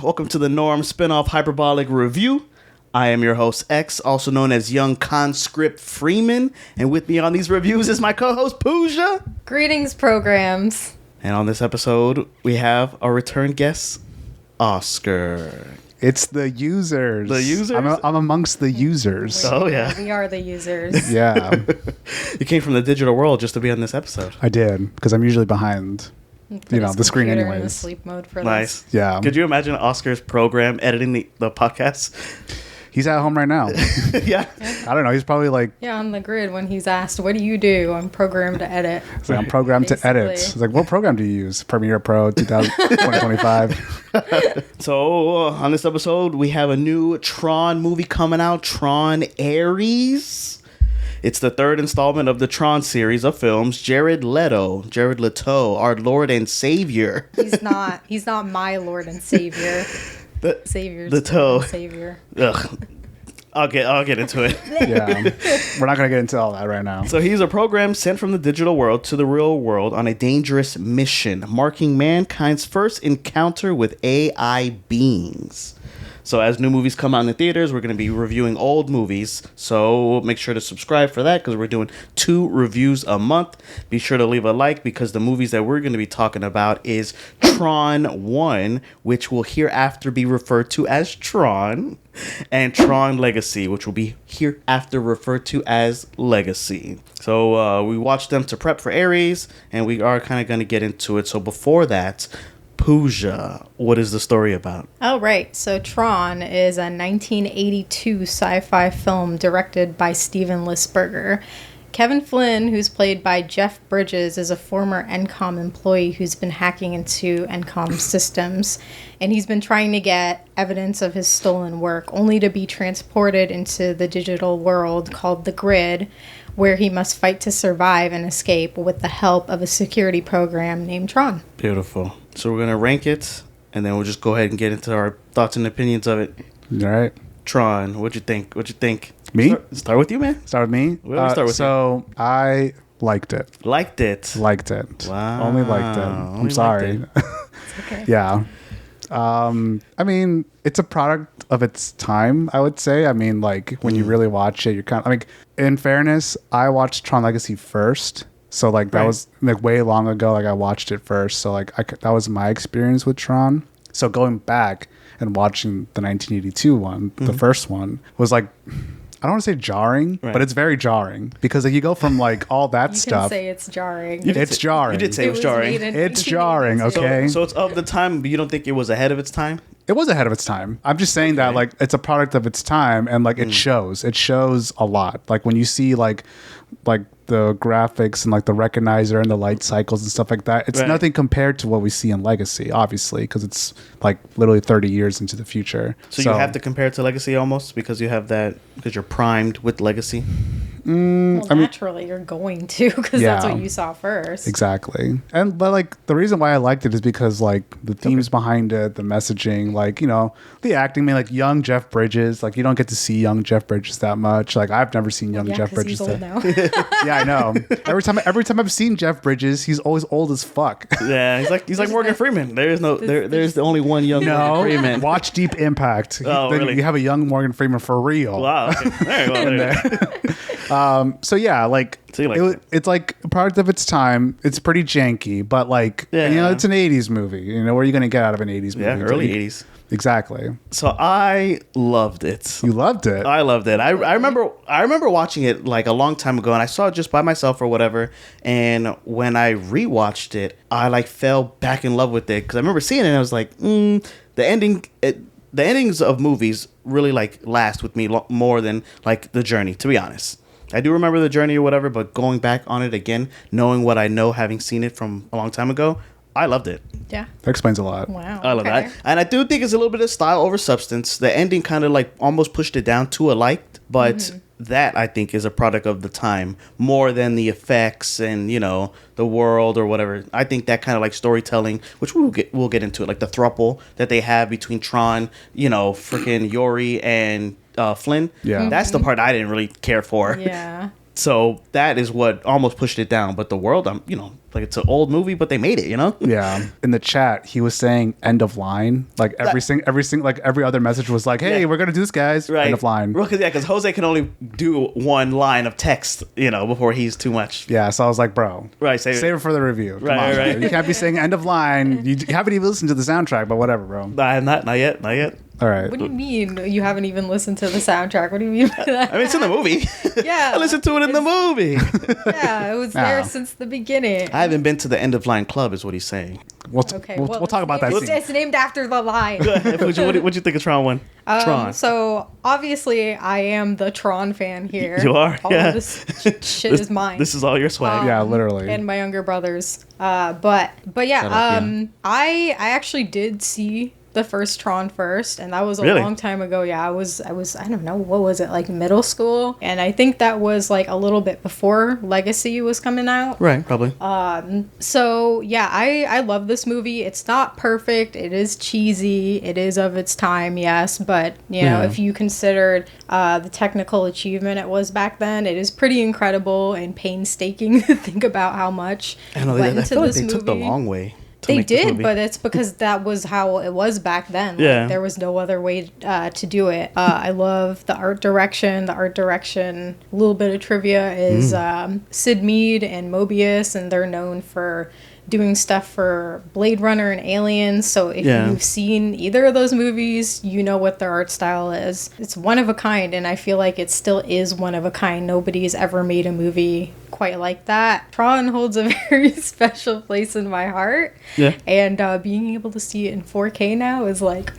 Welcome to the Norm spin-off Hyperbolic review. I am your host, X, also known as Young Conscript Freeman. And with me on these reviews is my co-host, Pooja. Greetings, programs. And on this episode, we have our return guest, Oscar. It's the users. The users? I'm amongst the users. Oh, yeah. We are the users. Yeah. You came from the digital world just to be on this episode. I did, because I'm usually behind, the screen In the anyways. sleep mode for Nice. this. Yeah. Could you imagine Oscar's program editing the podcast? He's at home right now. Yeah. I don't know. He's probably like, Yeah, on the grid when he's asked, "What do you do?" I'm programmed to edit. he's like, I'm programmed to edit. Basically. He's like, what program do you use? Premiere Pro 2025. So, on this episode, we have a new Tron movie coming out, Tron Ares. It's the third installment of the Tron series of films. Jared Leto, our Lord and Savior. He's not my Lord and Savior. Savior's the toe. Lord and Savior. Ugh. I'll get into it. Yeah. We're not going to get into all that right now. So he's a program sent from the digital world to the real world on a dangerous mission, marking mankind's first encounter with AI beings. So as new movies come out in the theaters, we're going to be reviewing old movies. So make sure to subscribe for that because we're doing 2 reviews a month. Be sure to leave a like because the movies that we're going to be talking about is Tron 1, which will hereafter be referred to as Tron, and Tron Legacy, which will be hereafter referred to as Legacy. So we watched them to prep for Ares, and we are kind of going to get into it. So before that, Pooja, what is the story about? Oh, right. So Tron is a 1982 sci-fi film directed by Steven Lisberger. Kevin Flynn, who's played by Jeff Bridges, is a former ENCOM employee who's been hacking into ENCOM systems, and he's been trying to get evidence of his stolen work, only to be transported into the digital world called the Grid, where he must fight to survive and escape with the help of a security program named Tron. Beautiful. So we're going to rank it, and then we'll just go ahead and get into our thoughts and opinions of it. All right. Tron, what'd you think? Me? Start with you, man. Start with me? We'll start with so you. I liked it. Liked it. Liked it. Wow. Only liked it. I'm sorry. It's okay. Yeah. I mean, it's a product of its time, I would say. I mean, like, when you really watch it, you're kind of, I mean, in fairness, I watched Tron Legacy first. So, like, that was, like, way long ago. Like, I watched it first. So, like, that was my experience with Tron. So, going back and watching the 1982 one, the first one, was, like, I don't want to say jarring, but it's very jarring. Because, like, you go from, like, all that stuff. You can say it's jarring. It's jarring. You did say it was jarring. It's jarring, okay? So it's of the time, but you don't think it was ahead of its time? It was ahead of its time. I'm just saying that, like, it's a product of its time, and, like, it shows. It shows a lot. Like, when you see, like the graphics and, like, the recognizer and the light cycles and stuff like that, it's nothing compared to what we see in Legacy, obviously, because it's, like, literally 30 years into the future. So you have to compare it to Legacy almost because you have that, because you're primed with Legacy? Well, naturally, you're going to, because that's what you saw first. Exactly. But, like, the reason why I liked it is because, like, the themes behind it, the messaging, like, you know, the acting, I mean, like, young Jeff Bridges, like, you don't get to see young Jeff Bridges that much. Like, I've never seen young Jeff Bridges. He's old now. Yeah, I know. Every time I've seen Jeff Bridges, he's always old as fuck. Yeah, he's like Morgan Freeman. There's the only one young Morgan Freeman. Watch Deep Impact. Oh, then really? You have a young Morgan Freeman for real. Wow. Okay. There you go. So yeah, like, it's like a product of its time. It's pretty janky, but, like, you know, it's an 80s movie. You know, what are you going to get out of an 80s movie? Yeah, early 80s. Exactly. So I loved it. You loved it. I loved it. I remember watching it, like, a long time ago, and I saw it just by myself or whatever. And when I rewatched it, I, like, fell back in love with it because I remember seeing it and I was like, the endings of movies really, like, last with me more than, like, the journey, to be honest. I do remember the journey or whatever, but going back on it again, knowing what I know, having seen it from a long time ago, I loved it. Yeah. That explains a lot. Wow. I love that. And I do think it's a little bit of style over substance. The ending kind of, like, almost pushed it down to a liked, but that, I think, is a product of the time more than the effects and, you know, the world or whatever. I think that kind of, like, storytelling, which we'll get into it, like the throuple that they have between Tron, you know, freaking Yori and Flynn. Yeah. That's the part I didn't really care for. Yeah. So that is what almost pushed it down. But the world, like it's an old movie, but they made it, Yeah. In the chat, he was saying end of line. Like every other message was like, hey, we're gonna do this, guys. Right. End of line. Well, because Jose can only do one line of text, before he's too much. Yeah. So I was like, bro, Right, save it for the review. Come Right, on, right. man. You can't be saying end of line. You haven't even listened to the soundtrack, but whatever, bro. Not yet. All right. What do you mean you haven't even listened to the soundtrack? What do you mean by that? I mean, it's in the movie. Yeah. I listened to it in the movie. Yeah, it was there since the beginning. I haven't been to the end of line club, is what he's saying. We'll Well, talk about that. It's, Scene. it's named after the line. What'd you think of Tron 1? Tron. So obviously, I am the Tron fan here. You are? All Yeah. of this shit is mine. This is all your swag. Yeah, literally. And my younger brothers. But yeah, Shut up, yeah. I actually did see the first Tron first, and that was a Really? long time ago. Yeah, I was I don't know, what was it, like middle school, and I think that was like a little bit before Legacy was coming out. Right, probably. So yeah, I love this movie. It's not perfect. It is cheesy. It is of its time, yes, but Yeah. if you considered the technical achievement it was back then, it is pretty incredible and painstaking to think about how much I know. went I into feel like this they movie. took the long way. to They make this did, movie. but it's because that was how it was back then. Yeah. Like, there was no other way to do it. I love the art direction. A little bit of trivia is Sid Mead and Mobius, and they're known for doing stuff for Blade Runner and Aliens. So if Yeah. you've seen either of those movies, you know what their art style is. It's one of a kind, and I feel like it still is one of a kind. Nobody's ever made a movie quite like that. Tron holds a very special place in my heart. Yeah. And being able to see it in 4K now is like,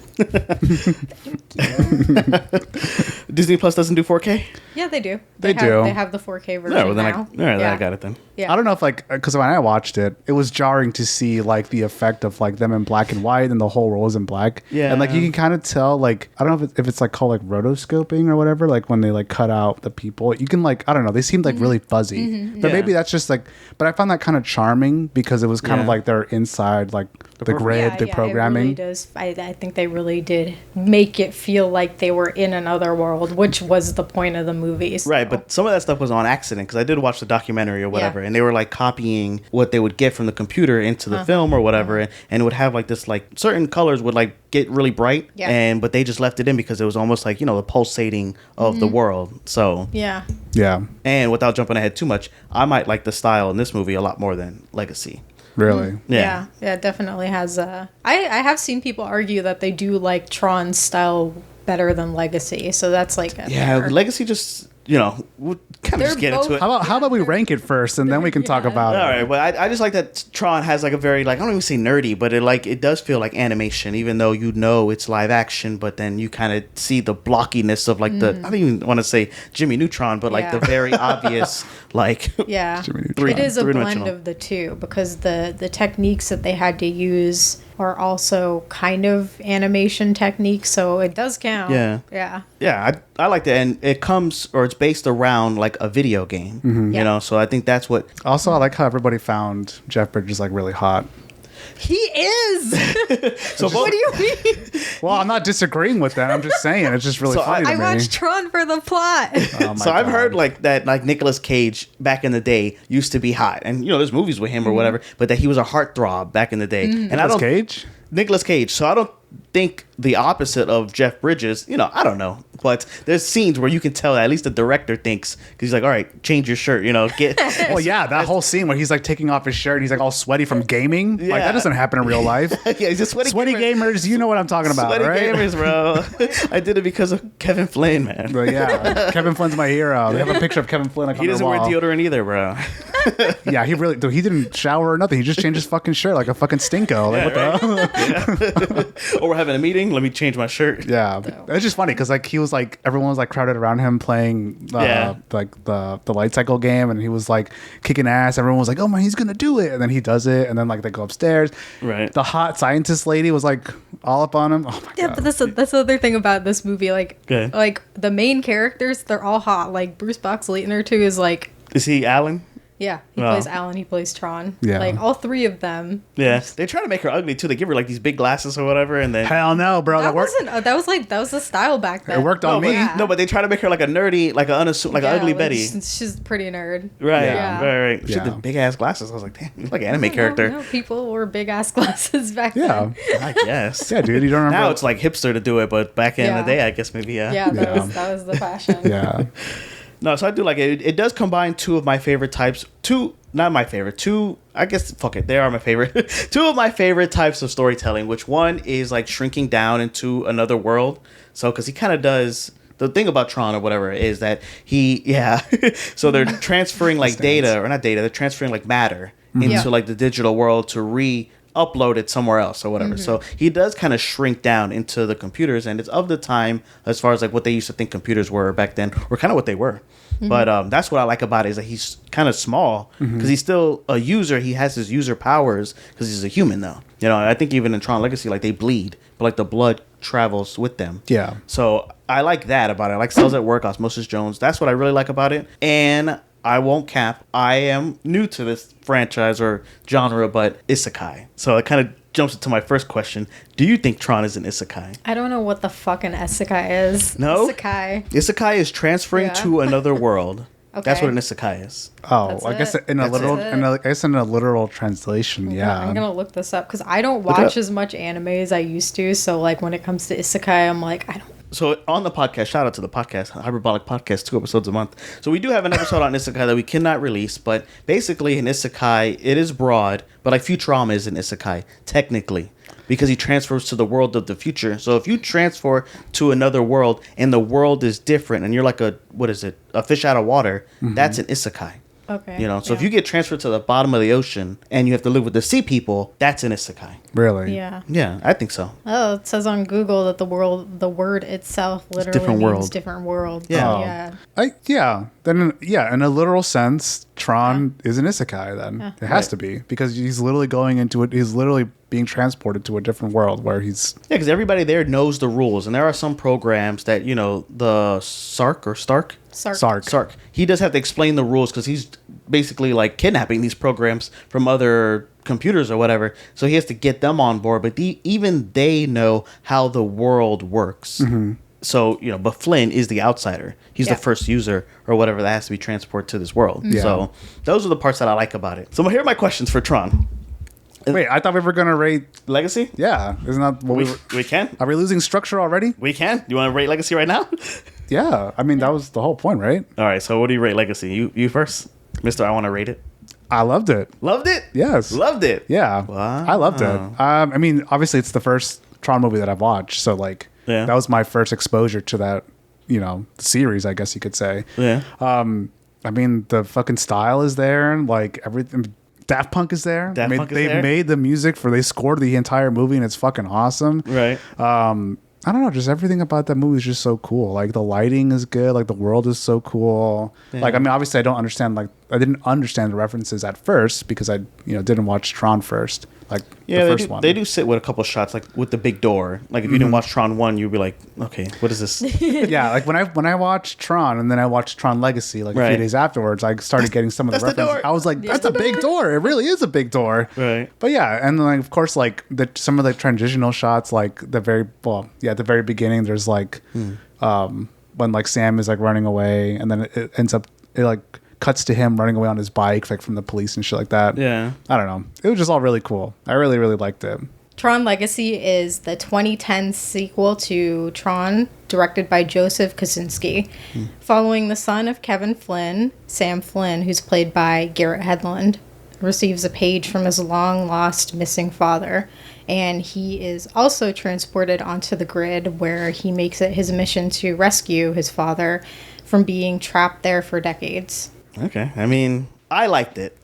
Disney Plus doesn't do 4K? yeah, they do. They do. They have the 4K version No, well, then now. then yeah. I got it then. Yeah. I don't know if because when I watched it, it was jarring to see like the effect of like them in black and white and the whole roll is in black. Yeah. And like you can kind of tell like I don't know if it's like called like rotoscoping or whatever. Like when they like cut out the people, you can like I don't know. They seemed like really fuzzy. But Yeah. maybe that's just like. But I found that kind of charming because it was kind of Yeah. like they're inside like the grid, the programming. It really does. I think they really did make it feel like they were in another world, which was the point of the movie. So. Right, but some of that stuff was on accident because I did watch the documentary or whatever, and they were like copying what they would get from the computer into the film or whatever, and it would have like this like certain colors would like get really bright, but they just left it in because it was almost like the pulsating of the world. So Yeah. Yeah. and without jumping ahead too much, I might like the style in this movie a lot more than Legacy. Really. Yeah, it definitely has. I have seen people argue that they do like Tron's style better than Legacy, so that's like Legacy just we'll kind of They're just get into both- it. How about we rank it first and then we can talk about All it. right, but I just like that Tron has like a very like I don't even say nerdy, but it does feel like animation, even though it's live action. But then you kind of see the blockiness of like the I don't even want to say Jimmy Neutron, but like the very obvious like Yeah, Neutron. it is a blend three-dimensional. of the two because the techniques that they had to use are also kind of animation techniques, so it does count. Yeah, I like that, and it comes or it's based around like a video game, So I think that's what Also, I like how everybody found Jeff Bridges like really hot. He is. So What do you mean? Well, I'm not disagreeing with that. I'm just saying it's just really So funny to I me. watched Tron for the plot. Oh my So I've God. heard like that, like Nicolas Cage back in the day used to be hot, and there's movies with him or whatever, but that he was a heartthrob back in the day, and I Nicolas don't Cage. Nicolas Cage. So I don't think the opposite of Jeff Bridges. I don't know, but there's scenes where you can tell that at least the director thinks because he's like, all right, change your shirt, get. Well, yeah, that whole scene where he's like taking off his shirt and he's like all sweaty from gaming. Like Yeah. that doesn't happen in real life. Yeah, he's a Sweaty gamers, you know what I'm talking about, Sweaty right? gamers, bro. I did it because of Kevin Flynn, man. But yeah, Kevin Flynn's my hero. They have a picture of Kevin Flynn like He on their doesn't wear wall. deodorant either, bro. Yeah, he really. He didn't shower or nothing. He just changed his fucking shirt like a fucking stinko. Like, what the hell? Or we're having a meeting. Let me change my shirt. Yeah, it's just funny because like he was like everyone was like crowded around him playing like the light cycle game, and he was like kicking ass. Everyone was like, "Oh man, he's gonna do it!" And then he does it, and then like they go upstairs. Right. The hot scientist lady was like all up on him. Oh my Yeah, god. but that's the other thing about this movie. Like, Okay. like the main characters, they're all hot. Like Bruce Box Leitner too is like, Is he Alan? Yeah, he Wow. plays Alan. He plays Tron. Yeah. Like all three of them. Yeah, they try to make her ugly too. They give her like these big glasses or whatever, and then Hell no, bro. That That worked. wasn't. That was the style back then. It worked on no, me. but, no, but they try to make her like a nerdy, like an like an ugly like, Betty. She's pretty nerd. Right, Yeah. right. She had the Yeah. big ass glasses. I was like, damn, you look like an anime character. No, people wore big ass glasses back Yeah. then. I guess. Yeah, dude. You don't remember? Now it's like hipster to do it, but back in Yeah. the day, I guess maybe Yeah, that Yeah. was the fashion. Yeah. No, so I do like it. It does combine two of my favorite types. Two, not my favorite. Two, I guess, fuck it. They are my favorite. Two of my favorite types of storytelling, which one is like shrinking down into another world. So, because he kind of does. The thing about Tron or whatever is that so they're transferring like data, or not data, they're transferring like matter into Yeah. like the digital world to upload it somewhere else or whatever. So he does kind of shrink down into the computers, and it's of the time as far as like what they used to think computers were back then, or kind of what they were. But that's what I like about it, is that he's kind of small because he's still a user. He has his user powers because he's a human, though. You know, I think even in Tron Legacy, like they bleed, but like the blood travels with them. Yeah. So I like that about it. I like Cells at Work, Osmosis Jones. That's what I really like about it. And I won't cap, I am new to this franchise or genre, but isekai. So it kind of jumps into my first question. Do you think Tron is an isekai? I don't know what the fuck an isekai is. No? Isekai. Isekai is transferring Yeah. to another world. That's Okay. what an isekai is. Oh, That's I guess it. in a That's literal, it. I guess in a literal translation, yeah. I'm gonna look this up because I don't Look it watch up. as much anime as I used to. So like when it comes to isekai, I'm like, I don't. So on the podcast, shout out to the podcast, Hyperbolic Podcast, 2 episodes a month. So we do have an episode on isekai that we cannot release, but basically an isekai, it is broad, but like Futurama is an isekai, technically, because he transfers to the world of the future. So if you transfer to another world and the world is different and you're like a fish out of water, that's an isekai. Okay. You know, so if yeah. you get transferred to the bottom of the ocean and you have to live with the sea people, that's an isekai. Really? Yeah. Yeah, I think so. Oh, it says on Google that the word itself literally different means world. different world. Yeah. Oh. Yeah. In a literal sense, Tron is an isekai then. Yeah. It has Right. to be, because he's literally going into it. He's literally being transported to a different world where he's. Yeah, because everybody there knows the rules, and there are some programs that, you know, the Sark or Stark, Sark. he does have to explain the rules because he's basically like kidnapping these programs from other computers or whatever. So he has to get them on board, but even they know how the world works. So, you know, but Flynn is the outsider. He's Yeah. the first user or whatever that has to be transported to this world. Yeah. So those are the parts that I like about it. So here are my questions for Tron. Wait, I thought we were gonna rate. Legacy? Yeah, isn't that what we? We can. Are we losing structure already? We can. You want to rate Legacy right now? Yeah, I mean that was the whole point, right? All right, so what do you rate Legacy? You first, Mister. I want to rate it. I loved it. Loved it. Yes. Loved it. Yeah, Wow. I loved it. I mean, obviously, it's the first Tron movie that I've watched, so like, Yeah. that was my first exposure to that, series, I guess you could say. Yeah. I mean, the fucking style is there, and like everything. Daft Punk is there. Daft Punk is they there. made the music they scored the entire movie, and it's fucking awesome. Right. I don't know, just everything about that movie is just so cool. Like the lighting is good, like the world is so cool. Yeah. Like, I mean, obviously I didn't understand the references at first because I didn't watch Tron first. Like Yeah, the first one. they do sit with a couple shots, like with the big door. Like if you didn't watch Tron 1, you'd be like, okay, what is this? Yeah, like when I watched Tron and then I watched Tron Legacy like a Right. few days afterwards, I started getting some of the That's the references. door. I was like, that's a big door. It really is a big door. Right. But yeah, and then like, of course, like some of the transitional shots, like at the very beginning, there's like when like Sam is like running away, and then it like cuts to him running away on his bike, like from the police and shit like that. Yeah. I don't know. It was just all really cool. I really, really liked it. Tron Legacy is the 2010 sequel to Tron, directed by Joseph Kosinski, following the son of Kevin Flynn, Sam Flynn, who's played by Garrett Hedlund, receives a page from his long-lost missing father, and he is also transported onto the grid where he makes it his mission to rescue his father from being trapped there for decades. Okay. I mean, I liked it.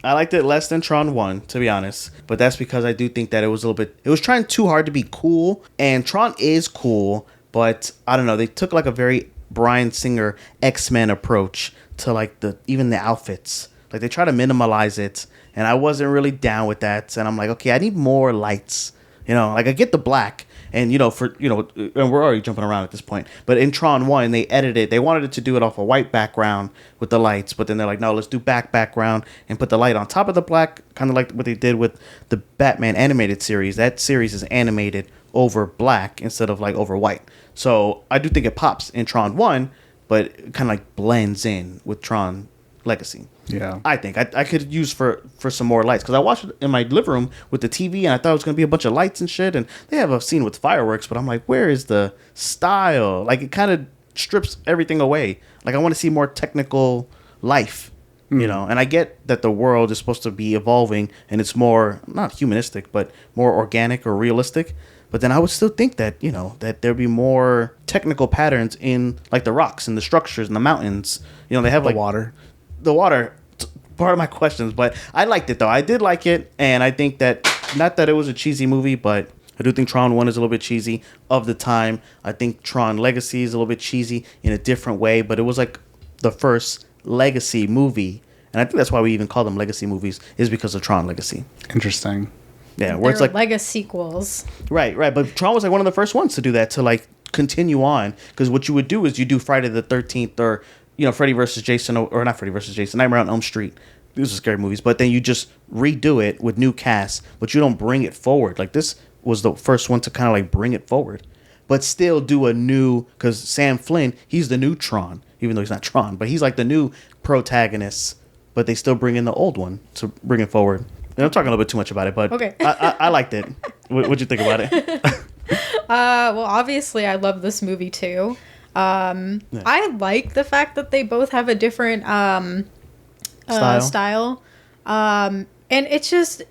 I liked it less than Tron 1, to be honest. But that's because I do think that it was it was trying too hard to be cool. And Tron is cool, but I don't know. They took like a very Bryan Singer X-Men approach to like even the outfits. Like they try to minimalize it. And I wasn't really down with that. And I'm like, okay, I need more lights. You know, like I get the black, And and we're already jumping around at this point. But in Tron 1, they edited. They wanted it to do it off a white background with the lights, but then they're like, no, let's do background and put the light on top of the black, kind of like what they did with the Batman animated series. That series is animated over black instead of like over white. So I do think it pops in Tron 1, but it kind of like blends in with Tron Legacy. Yeah, I think I could use for some more lights, because I watched it in my living room with the TV and I thought it was gonna be a bunch of lights and shit, and they have a scene with fireworks, but I'm like, where is the style? Like, it kind of strips everything away. Like, I want to see more technical life, and I get that the world is supposed to be evolving and it's more not humanistic but more organic or realistic. But then I would still think that, that there'd be more technical patterns in like the rocks and the structures and the mountains. They have like the water. Part of my questions, but I liked it though. I did like it, and I think that, not that it was a cheesy movie, but I do think Tron 1 is a little bit cheesy of the time. I think Tron Legacy is a little bit cheesy in a different way, but it was like the first Legacy movie, and I think that's why we even call them Legacy movies, is because of Tron Legacy. Interesting. Yeah, where it's like Legacy sequels. Right. But Tron was like one of the first ones to do that, to like continue on, because what you would do is you do Friday the 13th or Freddy versus Jason, or not Freddy versus Jason, Nightmare on Elm Street. These are scary movies, but then you just redo it with new casts, but you don't bring it forward. Like, this was the first one to kind of like bring it forward, but still do a new, because Sam Flynn, he's the new Tron, even though he's not Tron, but he's like the new protagonist, but they still bring in the old one to bring it forward. And I'm talking a little bit too much about it, but okay. I liked it. What'd you think about it? Well, obviously, I love this movie too. I like the fact that they both have a different style. And it's just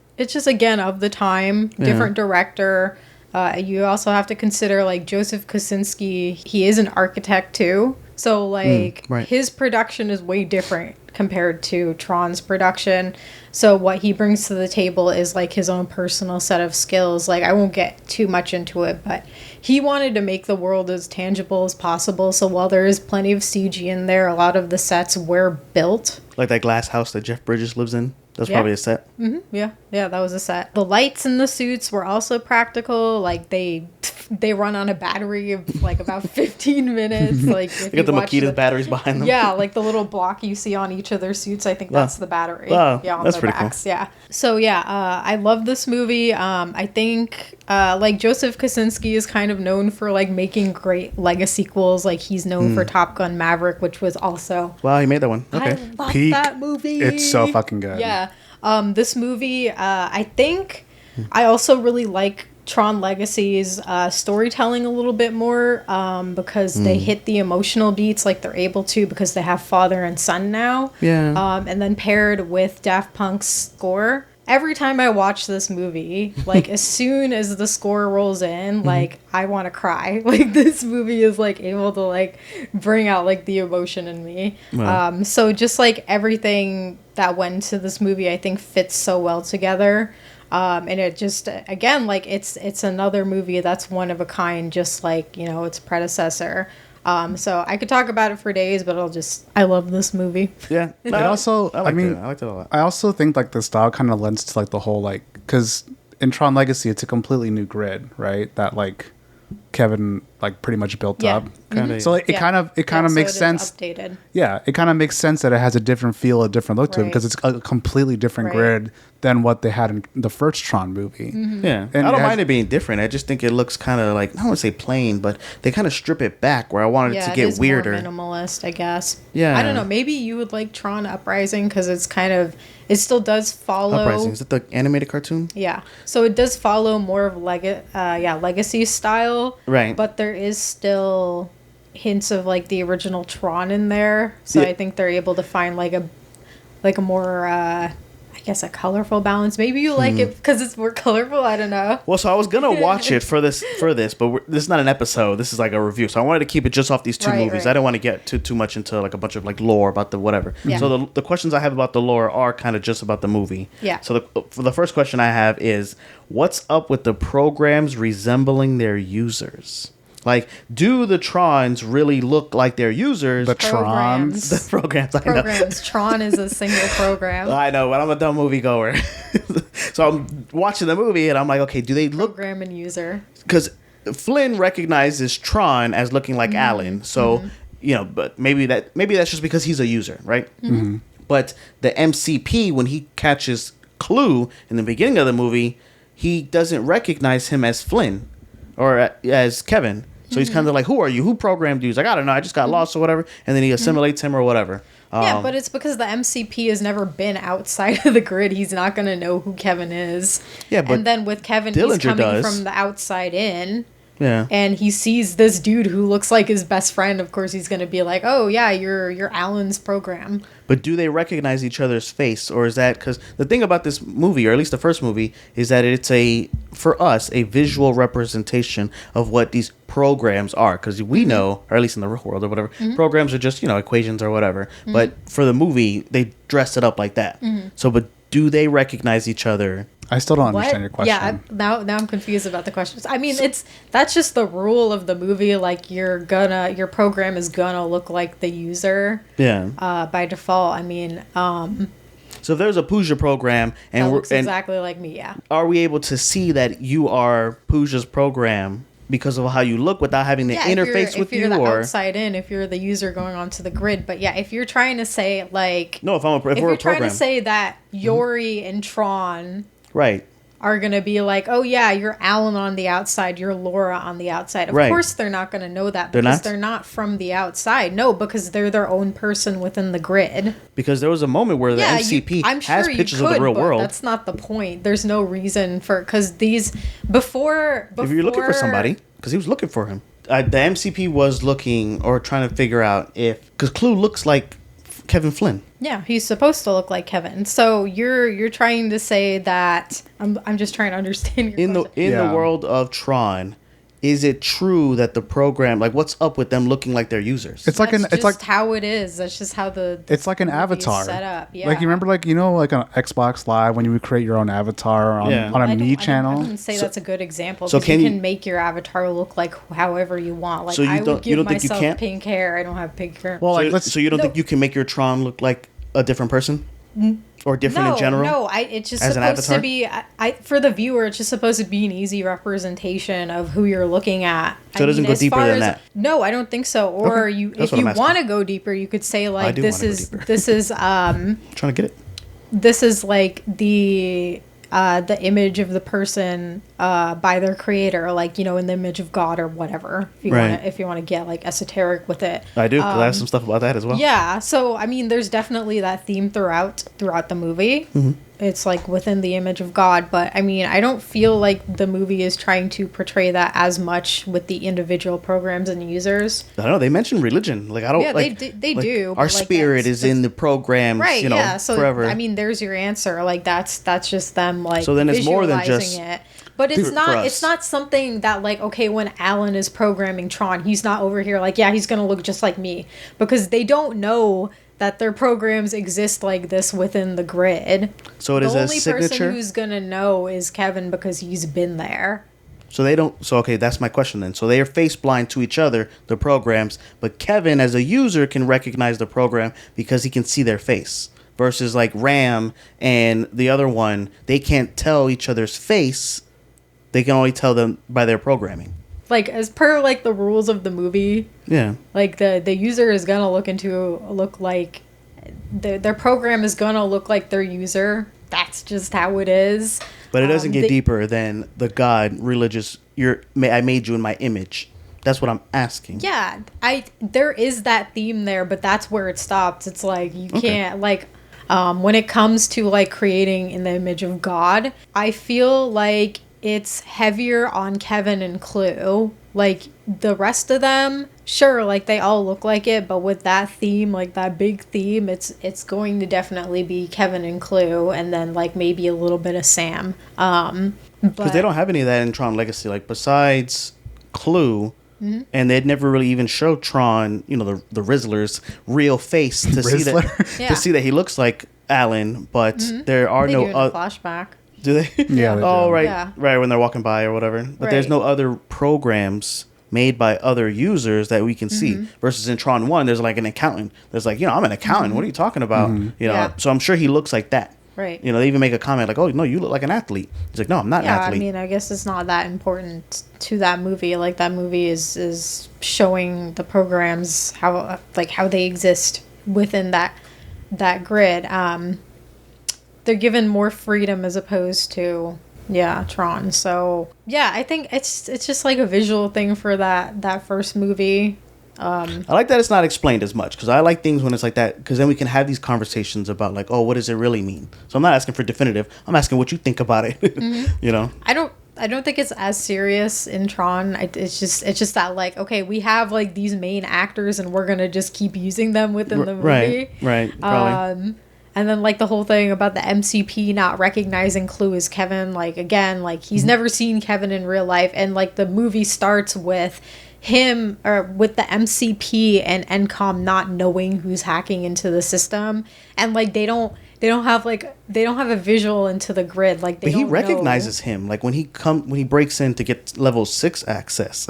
again of the time, different director. You also have to consider like Joseph Kosinski. He is an architect too, so like his production is way different compared to Tron's production. So what he brings to the table is like his own personal set of skills. Like, I won't get too much into it, but he wanted to make the world as tangible as possible. So while there is plenty of CG in there, a lot of the sets were built. Like that glass house that Jeff Bridges lives in. That's probably a set. Mm-hmm. Yeah, that was a set. The lights in the suits were also practical. Like, they run on a battery of like about 15 minutes. Like, if you got the Makita batteries behind them. Yeah, like the little block you see on each of their suits. I think that's the battery. Wow, yeah, on that's their pretty backs. cool. Yeah. So I love this movie. I think like Joseph Kosinski is kind of known for like making great Legacy sequels. Like, he's known for Top Gun Maverick, which was also he made that one. Okay, I love that movie. It's so fucking good. Yeah. This movie, I think I also really like Tron Legacy's storytelling a little bit more because they hit the emotional beats like they're able to, because they have father and son now. Yeah. And then paired with Daft Punk's score. Every time I watch this movie, like as soon as the score rolls in, like I want to cry. Like, this movie is like able to like bring out like the emotion in me. Wow. So just like everything that went into this movie, I think fits so well together. And it just, again, like it's another movie that's one of a kind, just like, its predecessor. So I could talk about it for days, but I love this movie. Yeah. It also, I liked it a lot. I also think like the style kind of lends to like the whole, like, because in Tron Legacy, it's a completely new grid, right? That like Kevin like pretty much built up. Mm-hmm. So like, it kind of makes sense. Updated. Yeah, it kind of makes sense that it has a different feel, a different look to it, because it's a completely different grid than what they had in the first Tron movie. Mm-hmm. Yeah, and I don't mind it being different. I just think it looks kind of like, I don't want to say plain, but they kind of strip it back where I wanted it to get weirder. More minimalist, I guess. Yeah, I don't know. Maybe you would like Tron Uprising because it's kind of, it still does follow. Uprising, is it the animated cartoon? Yeah, so it does follow more of Legacy style, right? But there is still hints of like the original Tron in there, so I think they're able to find like a more I guess a colorful balance. Maybe you like it because it's more colorful. I don't know. Well, so I was gonna watch it for this, but this is not an episode. This is like a review. So I wanted to keep it just off these two movies. Right. I didn't want to get too much into like a bunch of like lore about the whatever. Yeah. So the questions I have about the lore are kind of just about the movie. Yeah. So for the first question I have is, what's up with the programs resembling their users? Like, do the Trons really look like their users? The Trons? The programs, I know. Tron is a single program. I know, but I'm a dumb moviegoer. So I'm watching the movie, and I'm like, okay, do they look... Program and user. Because Flynn recognizes Tron as looking like Alan. So, but maybe that's just because he's a user, right? But the MCP, when he catches Clue in the beginning of the movie, he doesn't recognize him as Flynn or as Kevin. So he's kind of like, who are you? Who programmed you? He's like, I don't know. I just got lost or whatever. And then he assimilates him or whatever. Yeah, but it's because the MCP has never been outside of the grid. He's not going to know who Kevin is. Yeah, but and then with Kevin, he's coming from the outside in. Yeah. And he sees this dude who looks like his best friend. Of course, he's going to be like, oh, yeah, you're Alan's program. But do they recognize each other's face? Or is that... Because the thing about this movie, or at least the first movie, is that it's for us, a visual representation of what these programs are. Because we know, or at least in the real world or whatever, programs are just, equations or whatever. But for the movie, they dress it up like that. So, but do they recognize each other? I still don't understand your question. Yeah, now I'm confused about the questions. I mean, that's just the rule of the movie. Like your program is gonna look like the user. Yeah. By default, I mean. So if there's a Pooja program and that looks exactly like me, yeah. Are we able to see that you are Pooja's program because of how you look without having to interface with you? If you're the outside in, if you're the user going onto the grid. But yeah, if you're trying to say like... No, if we're trying to say that Yori and Tron... Right. Are going to be like, oh yeah, you're Alan on the outside, you're Laura on the outside. Of course they're not going to know that because they're not from the outside. No, because they're their own person within the grid. Because there was a moment where the MCP has pictures of the real world. That's not the point. There's no reason for... Because these... Before... If you're looking for somebody, because he was looking for him. The MCP was looking or trying to figure out if... Because Clue looks like Kevin Flynn. Yeah, he's supposed to look like Kevin. So you're trying to say that I'm just trying to understand your question. In the world of Tron, is it true that the program, like, what's up with them looking like they're users? It's like how it is. That's just how the it's like an avatar set up. Yeah. Like you remember, like like on Xbox Live when you would create your own avatar on a Me channel. I wouldn't say that's a good example. So you can make your avatar look like however you want. Like so I would give myself pink hair. I don't have pink hair. Well, so you don't think you can make your Tron look like a different person? Or different in general? No, it's just supposed to be... for the viewer, it's just supposed to be an easy representation of who you're looking at. So it doesn't go deeper than that? No, I don't think so. Or if you want to go deeper, you could say, like, this is... I'm trying to get it. This is, like, the image of the person by their creator, like, in the image of God or whatever, if you want to get like esoteric with it. I do, because I have some stuff about that as well. Yeah, so I mean, there's definitely that theme throughout the movie. It's like within the image of God, but I mean, I don't feel like the movie is trying to portray that as much with the individual programs and users. I don't know. They mention religion. Like I don't. Yeah, like, they do. Our spirit is in the programs, right? Yeah. So forever. I mean, there's your answer. Like that's just them like. So then it's more than just it. But it's not. It's not something that like when Alan is programming Tron, he's not over here like he's gonna look just like me, because they don't know that their programs exist like this within the grid. So it is a signature? The only person who's going to know is Kevin because he's been there. So they don't... So, okay, that's my question then. So they are face blind to each other, the programs, but Kevin as a user can recognize the program because he can see their face. Versus like Ram and the other one, they can't tell each other's face. They can only tell them by their programming. Like, as per, like, the rules of the movie, like, the user is gonna look like... Their program is gonna look like their user. That's just how it is. But it doesn't get deeper than the God religious... I made you in my image. That's what I'm asking. Yeah, there is that theme there, but that's where it stops. It's like, you can't, like... when it comes to, like, creating in the image of God, I feel like... it's heavier on Kevin and Clue. Like, the rest of them, sure, like, they all look like it, but with that theme, like, that big theme, it's going to definitely be Kevin and Clue, and then, like, maybe a little bit of Sam. Because they don't have any of that in Tron Legacy. Like, besides Clue, and they'd never really even show Tron, the Rizzler's real face to see that he looks like Alan, but there are no other... flashback. Do they? Yeah. They do. Right. Yeah. Right, when they're walking by or whatever. But there's no other programs made by other users that we can see. Versus in Tron 1, there's like an accountant. There's like, I'm an accountant. What are you talking about? So I'm sure he looks like that. Right. You know, they even make a comment like, "Oh, no, you look like an athlete." He's like, "No, I'm not an Yeah, I athlete." mean, I guess it's not that important to that movie. Like that movie is showing the programs how they exist within that grid. They're given more freedom as opposed to Tron. So yeah, I think it's just like a visual thing for that first movie. I like that it's not explained as much, because I like things when it's like that, because then we can have these conversations about like, oh, what does it really mean? So I'm not asking for definitive. I'm asking what you think about it. You know, I don't think it's as serious in Tron. It's just that like, okay, we have like these main actors and we're gonna just keep using them within the movie. Right, probably. And then like the whole thing about the MCP not recognizing Clue as Kevin, like again, like he's never seen Kevin in real life, and like the movie starts with him or with the MCP and NCOM not knowing who's hacking into the system, and like they don't have a visual into the grid, like but he recognizes him like when he breaks in to get level 6 access.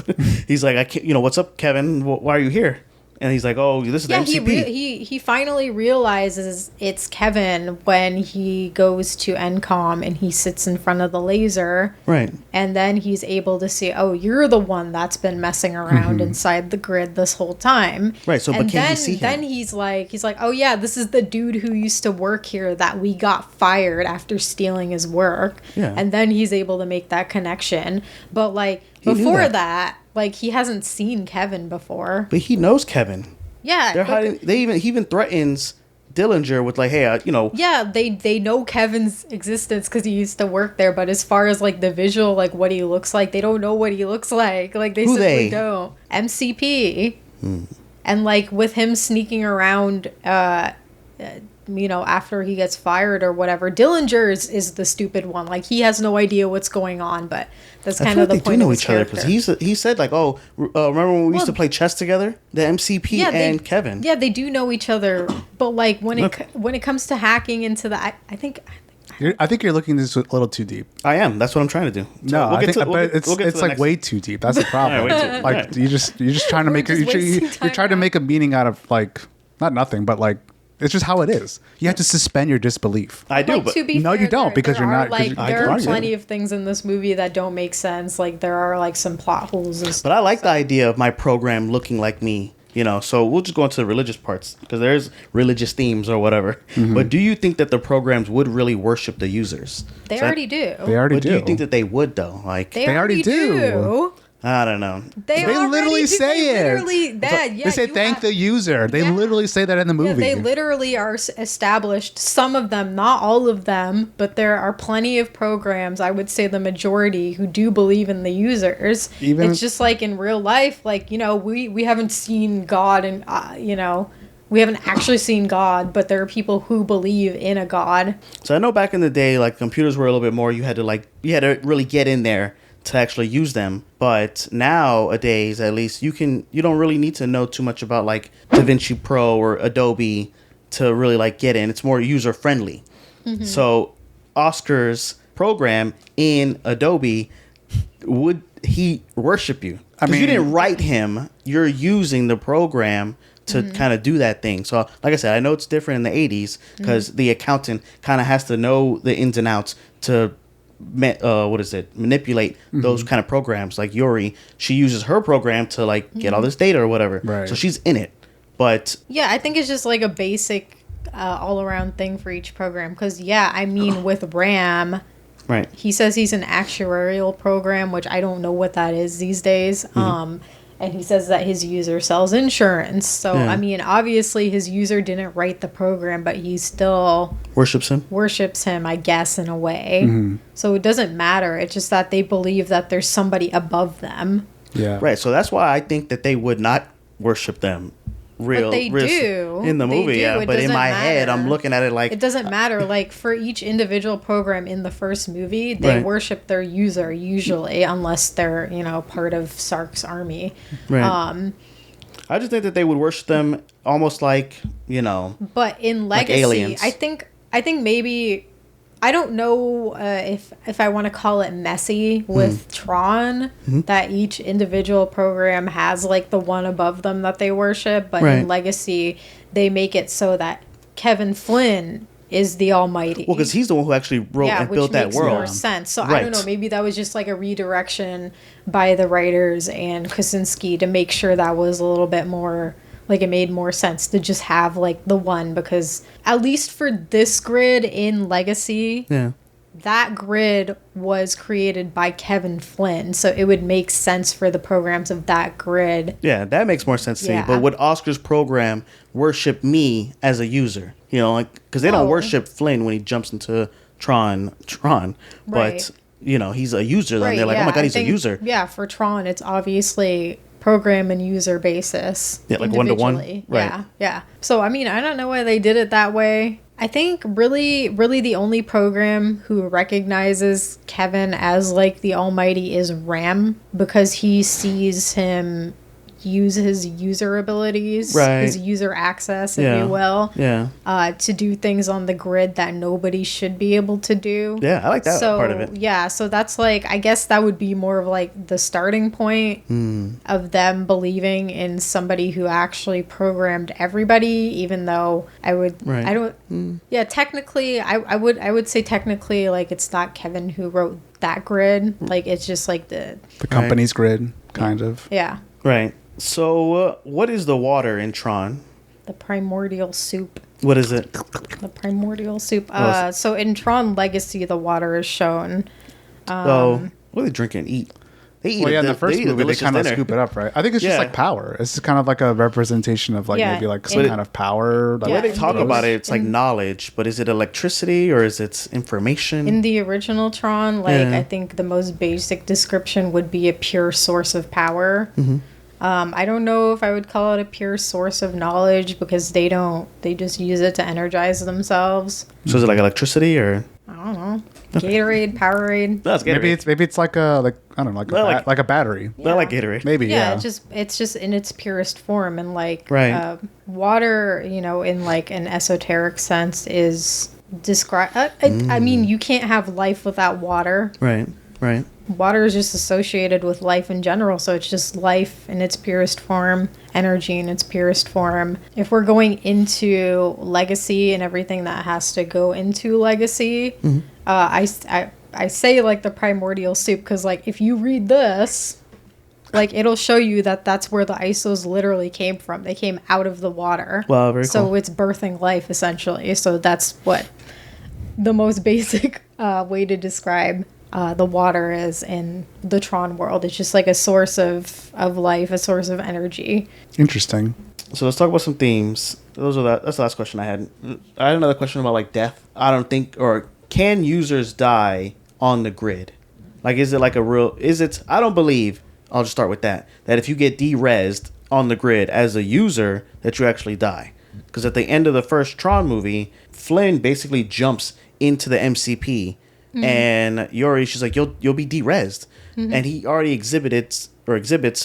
He's like, I can't, what's up, Kevin, why are you here? And he's like, oh, this is the MCP. He finally realizes it's Kevin when he goes to NCOM and he sits in front of the laser. Right. And then he's able to see, oh, you're the one that's been messing around inside the grid this whole time. Right. So, but can he see him? Then he's like, oh yeah, this is the dude who used to work here that we got fired after stealing his work. Yeah. And then he's able to make that connection. But like before that, like he hasn't seen Kevin before. But he knows Kevin. Yeah. They're hiding. He even threatens Dillinger with like, hey, Yeah, they know Kevin's existence because he used to work there. But as far as like the visual, like what he looks like, they don't know what he looks like. Like they simply don't. MCP. And like with him sneaking around, after he gets fired or whatever, Dillinger is the stupid one. Like he has no idea what's going on, but that's kind of the point. They do know each other because he said like, oh, remember when we used to play chess together? The MCP and Kevin. Yeah, they do know each other, but like when it comes to hacking into the, I think you're looking this a little too deep. I am. That's what I'm trying to do. So it's like way too deep. That's the problem. Like you're just trying to make you're trying to make a meaning out of like not nothing, but like. It's just how it is. You have to suspend your disbelief. I do, like, but no, you don't, because you're not. Like there are plenty of things in this movie that don't make sense. Like there are like some plot holes. And but I like the idea of my program looking like me. So we'll just go into the religious parts because there's religious themes or whatever. But do you think that the programs would really worship the users? They already do. They already do. Do you think that they would though? Like they already do. I don't know. They literally say it. They say thank the user. They literally say that in the movie. Yeah, they literally are established. Some of them, not all of them, but there are plenty of programs, I would say the majority, who do believe in the users. It's just like in real life, like, we haven't seen God and, we haven't actually seen God, but there are people who believe in a God. So I know back in the day, like computers were a little bit more, you had to really get in there to actually use them. But nowadays, at least, you don't really need to know too much about like DaVinci Pro or Adobe to really like get in. It's more user friendly. So Oscar's program in Adobe, would he worship you? Because you didn't write him. You're using the program to kind of do that thing. So like I said, I know it's different in the 80s because the accountant kind of has to know the ins and outs to manipulate those kind of programs. Like Yuri, she uses her program to like get all this data or whatever. Right. So she's in it. But yeah, I think it's just like a basic all around thing for each program. Because with RAM, right, he says he's an actuarial program, which I don't know what that is these days. And he says that his user sells insurance. So, obviously his user didn't write the program, but he still worships him, I guess, in a way. So it doesn't matter. It's just that they believe that there's somebody above them. Yeah. Right. So that's why I think that they would not worship them But they do in the movie. But in my head, I'm looking at it like it doesn't matter. Like for each individual program in the first movie, they worship their user usually, unless they're part of Sark's army. Right. I just think that they would worship them almost like But in Legacy, like aliens. I think maybe. I don't know if I want to call it messy with Tron, that each individual program has like the one above them that they worship. But in Legacy, they make it so that Kevin Flynn is the Almighty. Well, because he's the one who actually wrote and built that which world. makes more sense. So I Right. don't know, maybe that was just like a redirection by the writers and Kosinski to make sure that was a little bit more, like, it made more sense to just have like the one, because at least for this grid in Legacy, Yeah. that grid was created by Kevin Flynn, so it would make sense for the programs of that grid. Yeah, that makes more sense to me. Yeah. But would Oscar's program worship me as a user? You know, like, because they don't Oh. worship Flynn when he jumps into Tron, Right. but you know, he's a user. Then they're like, oh my god, I he's think, a user. Yeah, for Tron, it's obviously program and user basis. Yeah, like one-to-one? individually. Right. Yeah, yeah. So I mean, I don't know why they did it that way. I think really the only program who recognizes Kevin as like the Almighty is Ram, because he sees him use his user abilities, Right. his user access, if Yeah. you will, Yeah. to do things on the grid that nobody should be able to do. Yeah, I like that part of it. Yeah, so that's like, I guess that would be more of like the starting point of them believing in somebody who actually programmed everybody, even though Right. I don't, yeah, technically, I would say technically, like, it's not Kevin who wrote that grid. Like, it's just like The company's grid, kind of. yeah, Right. So, what is the water in Tron? the primordial soup. What is it? The primordial soup. Oh, So in Tron Legacy, the water is shown. What do they drink and eat? They eat. Well, yeah, in the first eat a movie, they delicious kind of dinner. scoop it up, right? I think it's just Yeah. like power. It's just kind of like a representation of like Yeah, maybe like some and- kind of power. Like The way Yeah, they talk and about those- it, it's like knowledge, but is it electricity or is it information? In the original Tron, like, Yeah. I think the most basic description would be a pure source of power. Mm-hmm. I don't know if I would call it a pure source of knowledge, because they just use it to energize themselves. So is it like electricity or? I don't know. Gatorade, Powerade. No, it's Gatorade. maybe it's like a I don't know Well, like a battery. I like Gatorade. Maybe Yeah, yeah. it's just in its purest form, and like Right. water, you know, in like an esoteric sense is describe. I mean, you can't have life without water. Right. Right. Water is just associated with life in general, so it's just life in its purest form, energy in its purest form. If we're going into Legacy and everything that has to go into Legacy, I say like the primordial soup, because like if you read this, like it'll show you that that's where the isos literally came from. They came out of the water. Wow, very so cool. it's birthing life essentially. So that's what the most basic way to describe the water is in the Tron world. It's just like a source of life, a source of energy. Interesting. So let's talk about some themes. That's the last question I had. I had another question about like death. I don't think, or can users die on the grid? Like, is it like a real? Is it? I don't believe. I'll just start with that. That if you get de-rezzed on the grid as a user, that you actually die. Because at the end of the first Tron movie, Flynn basically jumps into the MCP, and she's like, "You'll be de-rezzed," and he already exhibits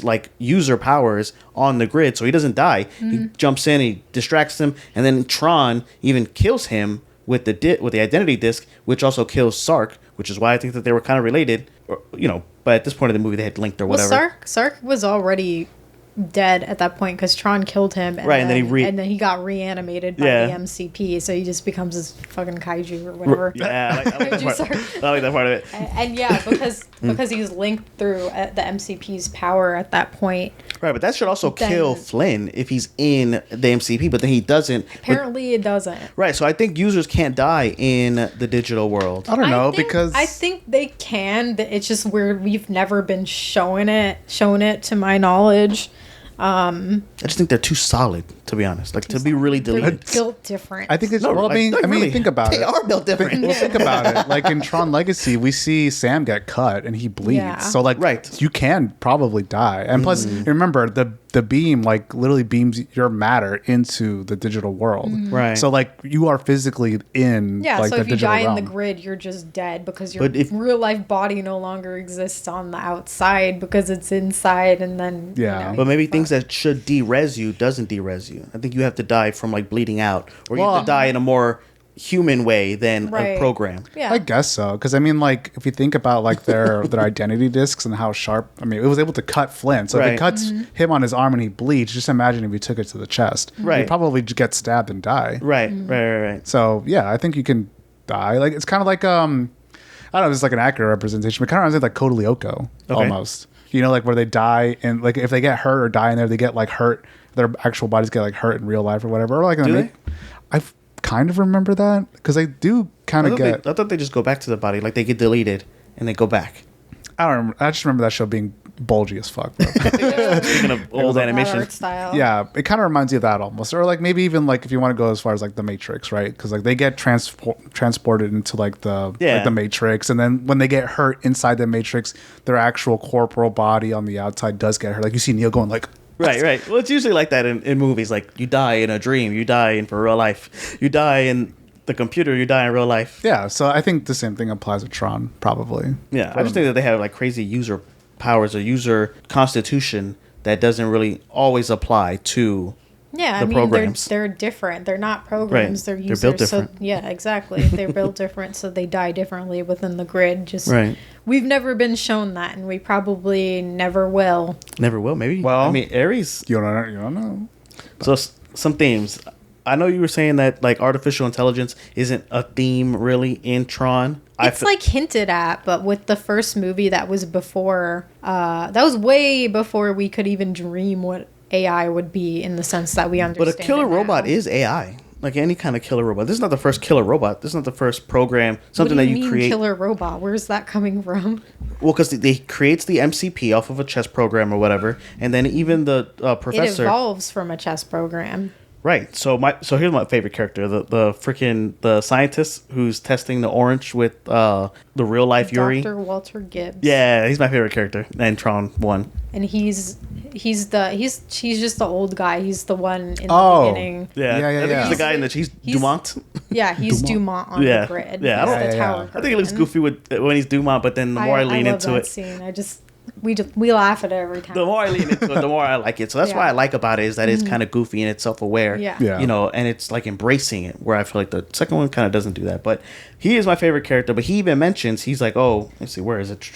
like user powers on the grid, so he doesn't die. He jumps in, he distracts them, and then Tron even kills him with the identity disc, which also kills Sark, which is why I think that they were kind of related, or, you know. But at this point in the movie, they had linked or whatever. Well, Sark was already dead at that point because Tron killed him, and Right, and then he got reanimated by the MCP, so he just becomes this fucking kaiju or whatever. Yeah, I like that Kaiju part. Sark. I like that part of it. And yeah, because he's linked through the MCP's power at that point. Right, but that should also Then- kill Flynn if he's in the MCP, but then he doesn't. Apparently, it doesn't. Right, so I think users can't die in the digital world. I don't know I think they can. It's just we've never been shown it to my knowledge. I just think they're too solid, to be honest. Like, to be really They're deleted. built different. I think it's No, well. like, not really. Think about They it. are built different. Well, think about it. Like in Tron Legacy, we see Sam get cut and he bleeds. Yeah. So like, Right. you can probably die. And plus, remember the beam like literally beams your matter into the digital world. Right. So like you are physically in Yeah, like so the if you digital die realm. in the grid, you're just dead because your But if- real life body no longer exists on the outside because it's inside, and then Yeah. But maybe things that should de-res you doesn't de-res you. I think you have to die from like bleeding out, or you have Well- to die in a more human way than Right. a program. Yeah. I guess so, because I mean, like, if you think about like their identity discs and how sharp, I mean, it was able to cut Flint. So if Right. it cuts him on his arm and he bleeds, just imagine if you took it to the chest, Right. he'd probably just get stabbed and die. Right, right. So yeah, I think you can die. Like it's kind of like I don't know, if it's like an accurate representation, but kind of reminds me of like Code Lyoko almost. You know, like where they die and like if they get hurt or die in there, they get like hurt. Their actual bodies get like hurt in real life or whatever. Or like Do they? I kind of remember that because they do kind of get. I thought they just go back to the body, like they get deleted and they go back. I don't remember. I just remember that show being bulgy as fuck. Bro. Speaking of old animation, Art style. Yeah, it kind of reminds you of that almost, or like maybe even like if you want to go as far as like the Matrix, right? Because like they get transported into like the Matrix, and then when they get hurt inside the Matrix, their actual corporal body on the outside does get hurt. Like you see Neo going like. Right. Well, it's usually like that in movies. Like you die in a dream, you die in for real life, you die in the computer, you die in real life. Yeah, so I think the same thing applies to Tron, probably. Yeah, I just think that they have like crazy user powers or user constitution that doesn't really always apply to Yeah, the I mean programs. they're different. They're not programs. Right. They're They're users. built different. So yeah, exactly. They're built different, so they die differently within the grid. Just Right. We've never been shown that, and we probably never will. Never will, maybe. Well- I mean, Ares. You don't know. So some themes. I know you were saying that like artificial intelligence isn't a theme really in Tron. It's like hinted at, but with the first movie that was before, that was way before we could even dream what AI would be in the sense that we understand. But a killer it now. robot is AI. Like any kind of killer robot. This is not the first killer robot. This is not the first program. Something What do that you mean create. Killer robot. Where's that coming from? Well, because they creates the MCP off of a chess program or whatever, and then even the It professor. evolves from a chess program. Right. So here's my favorite character, the scientist who's testing the orange with the real life Yuri. Dr. Walter Gibbs. Yeah, he's my favorite character in Tron 1. And he's just the old guy. He's the one in the Oh. beginning. Yeah, Yeah, I think yeah. he's the guy in the he's He's- Dumont. Yeah, he's Dumont on Yeah. the grid. Yeah, I He's don't- the Yeah, yeah, tower yeah. I think he looks person. goofy when he's Dumont, but then the more I lean love into that it, scene. We laugh at it every time. the more I lean into it, the more I like it. So that's Yeah. why I like about it is that it's kind of goofy and it's self-aware. Yeah. Yeah. You know, and it's like embracing it. Where I feel like the second one kind of doesn't do that. But he is my favorite character. But he even mentions he's like, oh, let's see, where is it?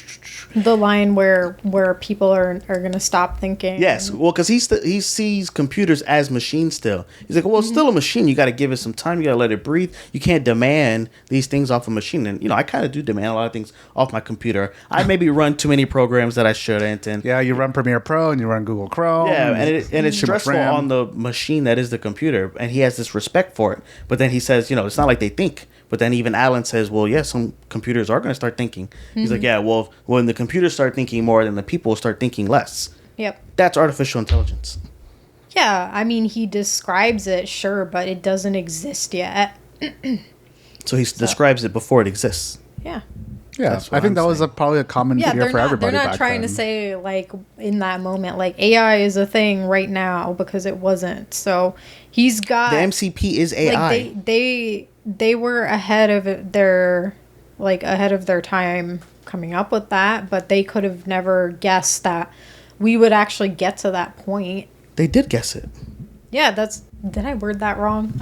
The line where people are gonna stop thinking. Yes, well, because he sees computers as machines still. He's like, well, it's still a machine. You got to give it some time. You got to let it breathe. You can't demand these things off a machine. And, you know, I kind of do demand a lot of things off my computer. I maybe run too many programs that I shouldn't. And Yeah, you run Premiere Pro and you run Google Chrome. yeah, and it's too much stressful RAM. on the machine that is the computer. And he has this respect for it. But then he says, you know, it's not like they think. But then even Alan says, well, yeah, some computers are going to start thinking. He's like, yeah, well, when the computers start thinking more, then the people start thinking less. Yep. That's artificial intelligence. Yeah, I mean, he describes it, sure, but it doesn't exist yet. So he describes it before it exists. Yeah. Yeah, That's what I think I'm that was saying. probably a common Yeah, figure they're for not. everybody. They're not back trying then. to say like in that moment, like AI is a thing right now because it wasn't. So he's got The MCP is AI. like they were ahead of their time coming up with that, but they could have never guessed that we would actually get to that point. They did guess it. Yeah, did I word that wrong?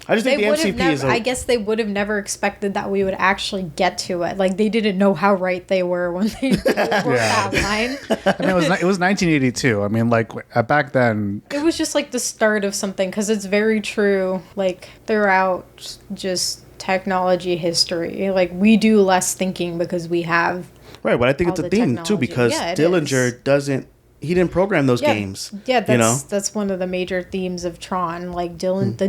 I just think the would have MCP never, is. I guess they would have never expected that we would actually get to it. Like they didn't know how right they were when they wrote that line. I mean, it was 1982. I mean, like back then. It was just like the start of something because it's very true. Like throughout just technology history, like we do less thinking because we have. Right, but I think it's all a the theme too technology. because Yeah, it Dillinger is. doesn't. He didn't program those Yeah, games. yeah, that's you know? that's one of the major themes of Tron. Like the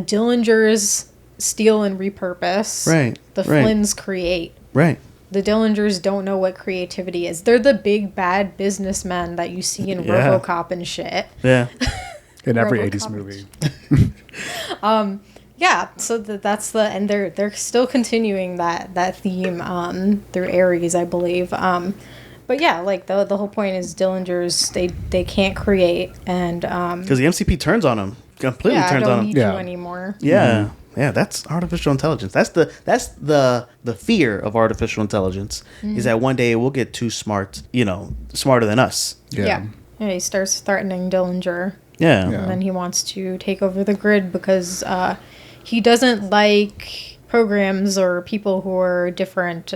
Dillingers steal and repurpose. Right, The right. Flynns create. Right. The Dillingers don't know what creativity is. They're the big bad businessmen that you see in Yeah. RoboCop and shit. Yeah. In every RoboCop. 80s movie. Yeah, so that's the and they're still continuing that theme through Ares, I believe. But yeah, like the whole point is Dillingers they can't create and Because the MCP turns on him. Completely yeah, I turns on don't him. need Yeah. you anymore. Yeah. Yeah, that's artificial intelligence. That's the fear of artificial intelligence is that one day it will get too smart, you know, smarter than us. Yeah. Yeah, he starts threatening Dillinger. Yeah. Yeah. And then he wants to take over the grid because he doesn't like programs or people who are different.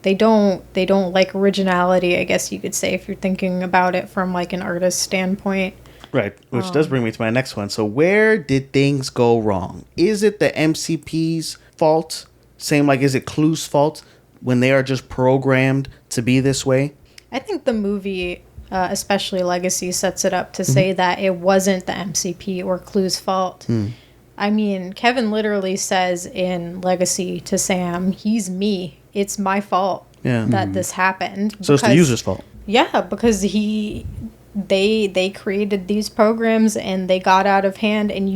They don't like originality, I guess you could say, if you're thinking about it from like an artist standpoint. Right, which does bring me to my next one. So where did things go wrong? Is it the MCP's fault? Same like, is it Clue's fault when they are just programmed to be this way? I think the movie, especially Legacy, sets it up to say that it wasn't the MCP or Clue's fault. I mean, Kevin literally says in Legacy to Sam, he's me. It's my fault that this happened. So it's the user's fault. Yeah, because they created these programs and they got out of hand, and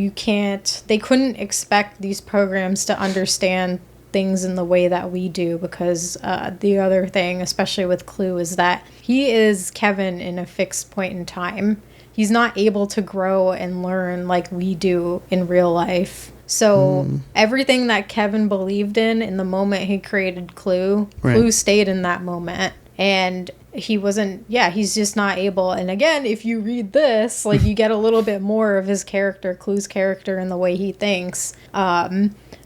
they couldn't expect these programs to understand things in the way that we do, because the other thing, especially with Clue, is that he is Kevin in a fixed point in time. He's not able to grow and learn like we do in real life. So everything that Kevin believed in the moment he created Clue, Clue stayed in that moment. And he wasn't, he's just not able. And again, if you read this, like, you get a little bit more of his character, Clue's character, and the way he thinks.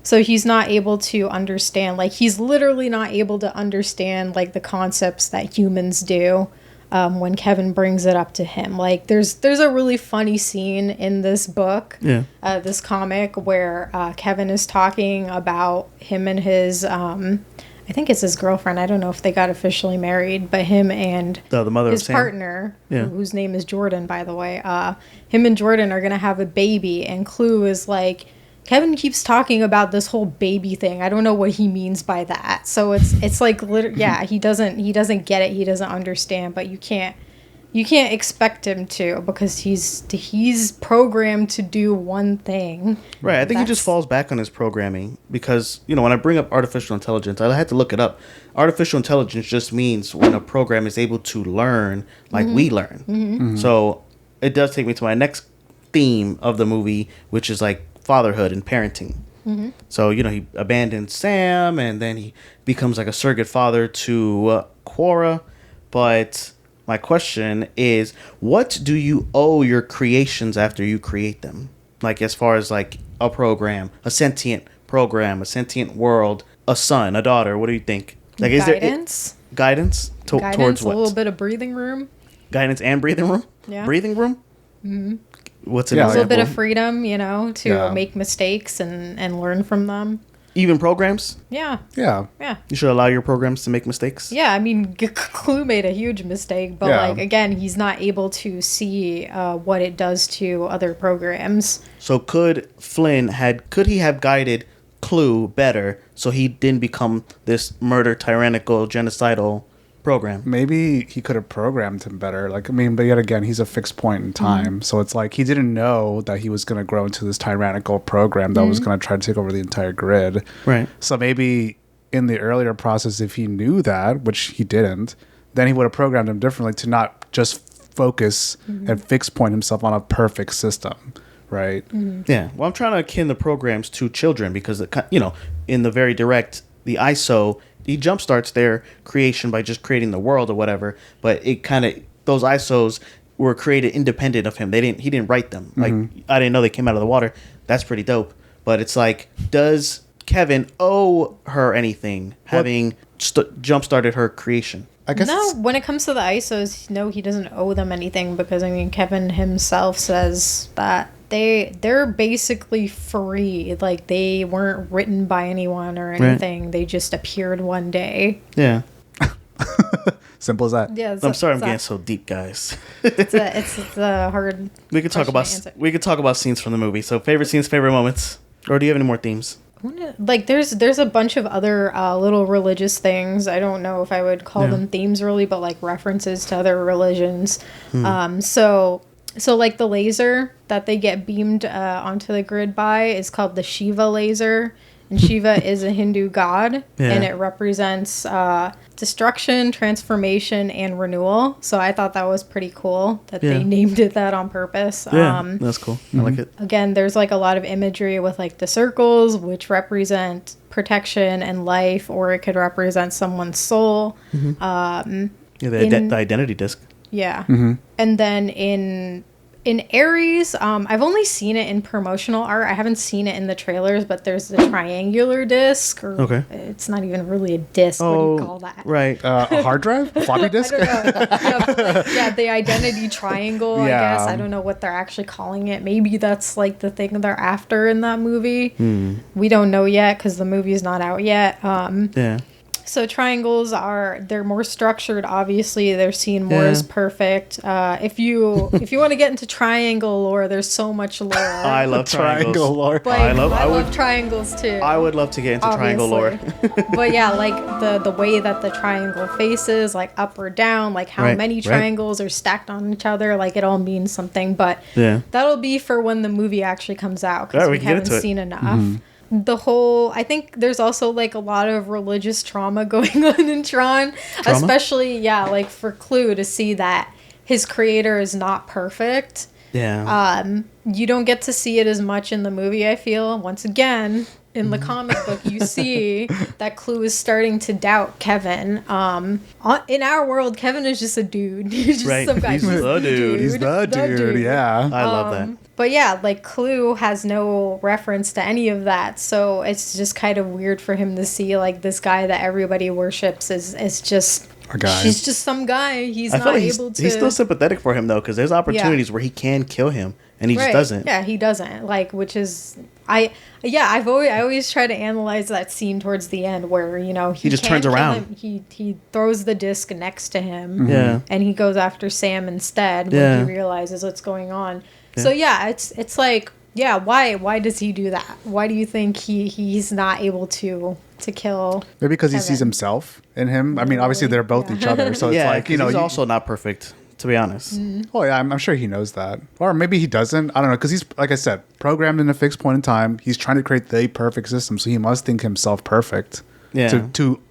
So he's not able to understand, like, he's literally not able to understand, like, the concepts that humans do when Kevin brings it up to him. Like, there's a really funny scene in this book, this comic, where Kevin is talking about him and his... I think it's his girlfriend. I don't know if they got officially married, but him and the mother his of Sam. partner, whose name is Jordan, by the way, him and Jordan are going to have a baby. And Clue is like, Kevin keeps talking about this whole baby thing. I don't know what he means by that. So it's like, he doesn't get it. He doesn't understand, but you can't expect him to, because he's programmed to do one thing. Right. I think he just falls back on his programming, because, when I bring up artificial intelligence, I had to look it up. Artificial intelligence just means when a program is able to learn like we learn. So it does take me to my next theme of the movie, which is like fatherhood and parenting. So, he abandons Sam, and then he becomes like a surrogate father to Quora. But... my question is, what do you owe your creations after you create them? Like, as far as like a program, a sentient program, a sentient world, a son, a daughter, what do you think? Like, guidance? Is there guidance? Guidance, towards what? A little bit of breathing room. Guidance and breathing room? Yeah. Breathing room? What's an A example? little bit of freedom, to make mistakes and learn from them. Even programs? Yeah. Yeah. You should allow your programs to make mistakes? Yeah, I mean, Clue made a huge mistake, but, like, again, he's not able to see what it does to other programs. So could he have guided Clue better so he didn't become this murder, tyrannical, genocidal program? Maybe he could have programmed him better. But yet again, he's a fixed point in time. So it's like he didn't know that he was going to grow into this tyrannical program that was going to try to take over the entire grid. Right. So maybe in the earlier process, if he knew that, which he didn't, then he would have programmed him differently to not just focus and fix point himself on a perfect system. Right. Yeah. Well, I'm trying to akin the programs to children, because, in the very direct, the ISO, he jumpstarts their creation by just creating the world or whatever, but it kind of, those ISOs were created independent of him. He didn't write them. Like, I didn't know they came out of the water. That's pretty dope. But it's like, does Kevin owe her anything having jump-started her creation? I guess No, when it comes to the ISOs, no, he doesn't owe them anything, because, I mean, Kevin himself says that they're basically free. Like, they weren't written by anyone or anything. Right. They just appeared one day. Yeah. Simple as that. Yeah. I'm sorry I'm getting so deep, guys. It's a hard. We could talk about scenes from the movie. So favorite scenes, favorite moments, or do you have any more themes? Like, there's a bunch of other little religious things. I don't know if I would call them themes really, but like references to other religions. So like the laser that they get beamed onto the grid by is called the Shiva laser. And Shiva is a Hindu god, and it represents destruction, transformation, and renewal. So I thought that was pretty cool that they named it that on purpose. Yeah, that's cool. I like it. Again, there's like a lot of imagery with like the circles, which represent protection and life, or it could represent someone's soul. The identity disc. Yeah. And then in In Ares, I've only seen it in promotional art. I haven't seen it in the trailers, but there's the triangular disc, or it's not even really a disc. What do you call that? Right. A hard drive? A floppy disk? I don't know. Yeah, the identity triangle, I Yeah. guess. I don't know what they're actually calling it. Maybe that's like the thing they're after in that movie. We don't know yet because the movie's not out yet. Yeah. So triangles they're more structured. Obviously, they're seen more as perfect. If you want to get into triangle lore, there's so much lore. I love triangles. Triangle lore. Like, I I would- love triangles too. I would love to get into triangle lore. But yeah, like the way that the triangle faces, like up or down, like how Right, many right. triangles are stacked on each other, like it all means something. But Yeah. that'll be for when the movie actually comes out, because Alright, we we can get haven't into it. seen enough. I think there's also like a lot of religious trauma going on in Tron, especially like for Clue to see that his creator is not perfect. Yeah. You don't get to see it as much in the movie, I feel. Once again, in the comic book, you see that Clue is starting to doubt Kevin. In our world, Kevin is just a dude. He's just some guy. He's the dude. He's the dude, yeah. I love that. But yeah, like Clue has no reference to any of that, so it's just kind of weird for him to see like this guy that everybody worships is just A guy. He's just some guy. He's I not feel like able to. he's still sympathetic for him though, because there's opportunities where he can kill him and he just doesn't. Yeah, he doesn't. Like, which is I always try to analyze that scene towards the end where he just can't turns kill around. him. He throws the disc next to him. Yeah. And he goes after Sam instead Yeah. when he realizes what's going on. So yeah, it's like why does he do that? Why do you think he's not able to kill? Maybe because he sees Kevin? himself in him. I mean, obviously they're both each other, so it's Yeah, like he's he's also not perfect, to be honest. Oh yeah, I'm sure he knows that, or maybe he doesn't. I don't know, because he's, like I said, programmed in a fixed point in time. He's trying to create the perfect system, so he must think himself perfect. Yeah.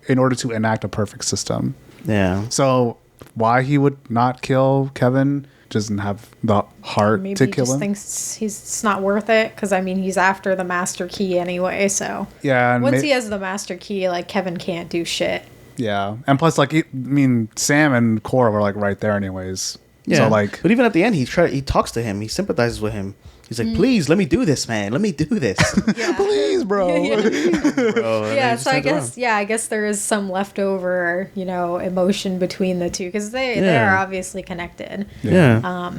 In order to enact a perfect system. Yeah. So why he would not kill Kevin, doesn't have the heart Maybe to he kill just him. thinks it's not worth it, because I mean he's after the master key anyway. So Yeah, and once he has the master key, like Kevin can't do shit. yeah, and plus, like, Sam and Cora were like right there, anyways. Yeah. So like, but even at the end, he talks to him. He sympathizes with him. He's like, "Please, let me do this, man. Let me do this." Yeah. please, bro. Bro, and then Yeah, he just so I turns around. guess there is some leftover, emotion between the two, because they Yeah. are obviously connected. Yeah.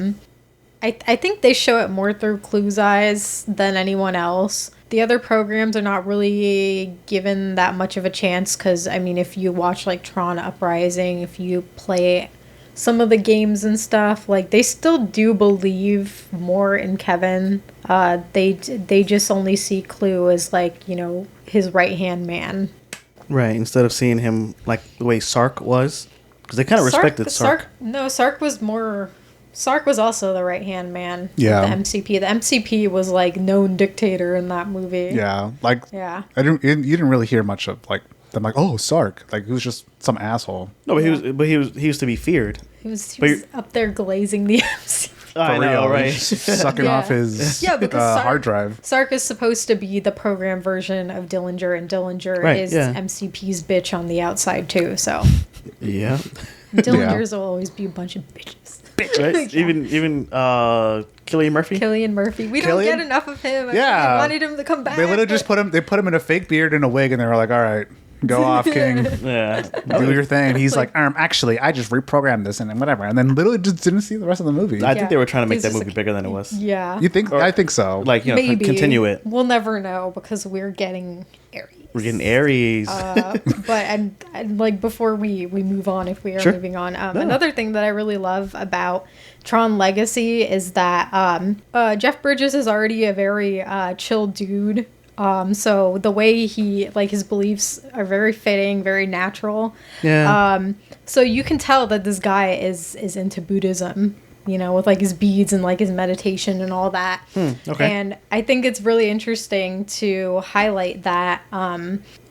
I think they show it more through Clue's eyes than anyone else. The other programs are not really given that much of a chance, because, I mean, if you watch, like, Tron Uprising, if you play some of the games and stuff, like, they still do believe more in Kevin. They just only see Clue as, like, his right-hand man. Right. Instead of seeing him like the way Sark was, because they kind of respected Sark. No, Sark was more... Sark was also the right-hand man. Yeah. Of the MCP. The MCP was, like, known dictator in that movie. Yeah, like, Yeah. you didn't really hear much of like them, like, oh, Sark, like, he was just some asshole. No, but he used to be feared. He was But you're- up there glazing the MCP. I For know, real, right? just sucking Yeah. off his Yeah, because Sark- hard drive. Sark is supposed to be the program version of Dillinger, and Dillinger Right, is yeah. MCP's bitch on the outside, too. So Yeah. Dillingers will always be a bunch of bitches. Right? Yeah. Even Cillian Murphy. Killian Murphy. We don't Killian? get enough of him. I Yeah. wanted him to come back. They literally just but- put him in a fake beard and a wig, and they were like, all right, go off, King. Yeah. Do your thing. And he's like, actually, I just reprogrammed this and whatever. And then literally just didn't see the rest of the movie. I think they were trying to make He's that just movie like- bigger than it was. Yeah. You think? I think so. Like, Maybe. continue it. We'll never know, because we're getting Aries. We're getting Aries. But and like before we move on, if we are Sure. moving on, another thing that I really love about Tron Legacy is that Jeff Bridges is already a very chill dude. So the way his beliefs are very fitting, very natural. Yeah. So you can tell that this guy is into Buddhism, with like his beads and like his meditation and all that. okay. And I think it's really interesting to highlight that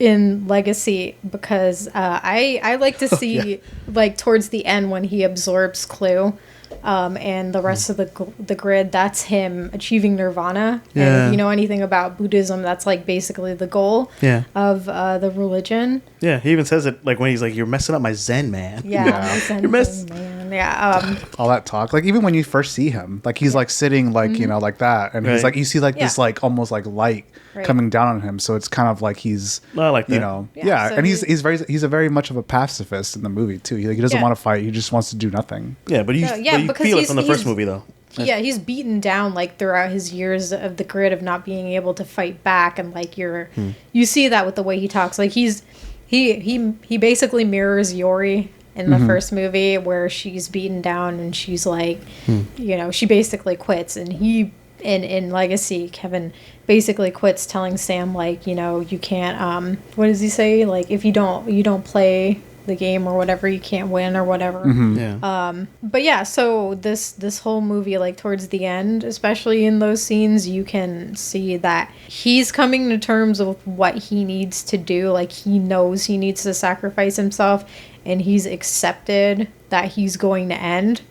in Legacy, because I like to see like towards the end when he absorbs Clue. And the rest of the grid, that's him achieving nirvana. And Yeah. if you know anything about Buddhism, that's like basically the goal Yeah. of the religion. Yeah. He even says it like when he's like, "You're messing up my Zen, man." Yeah, Yeah. my Zen You're mess- thing, man. Yeah. All that talk, like even when you first see him, like he's like sitting like you know like that, and he's Right. like you see like this Yeah. like almost like light Right. coming down on him, so it's kind of like he's I like that. you know Yeah, so and he- he's a very much of a pacifist in the movie too. He doesn't Yeah. want to fight. He just wants to do nothing. Yeah, but you, Yeah, but you because feel it he's- from the first he's- movie though. Yeah, he's beaten down like throughout his years of the grid of not being able to fight back, and like you see that with the way he talks. Like he basically mirrors Yori in the first movie, where she's beaten down and she's like, you know, she basically quits, and he in Legacy, Kevin basically quits, telling Sam like, you know, you can't. What does he say? Like, if you don't play the game or whatever, you can't win or whatever. Yeah. But yeah, so this whole movie, like towards the end, especially in those scenes, you can see that he's coming to terms with what he needs to do. Like, he knows he needs to sacrifice himself, and he's accepted that he's going to end.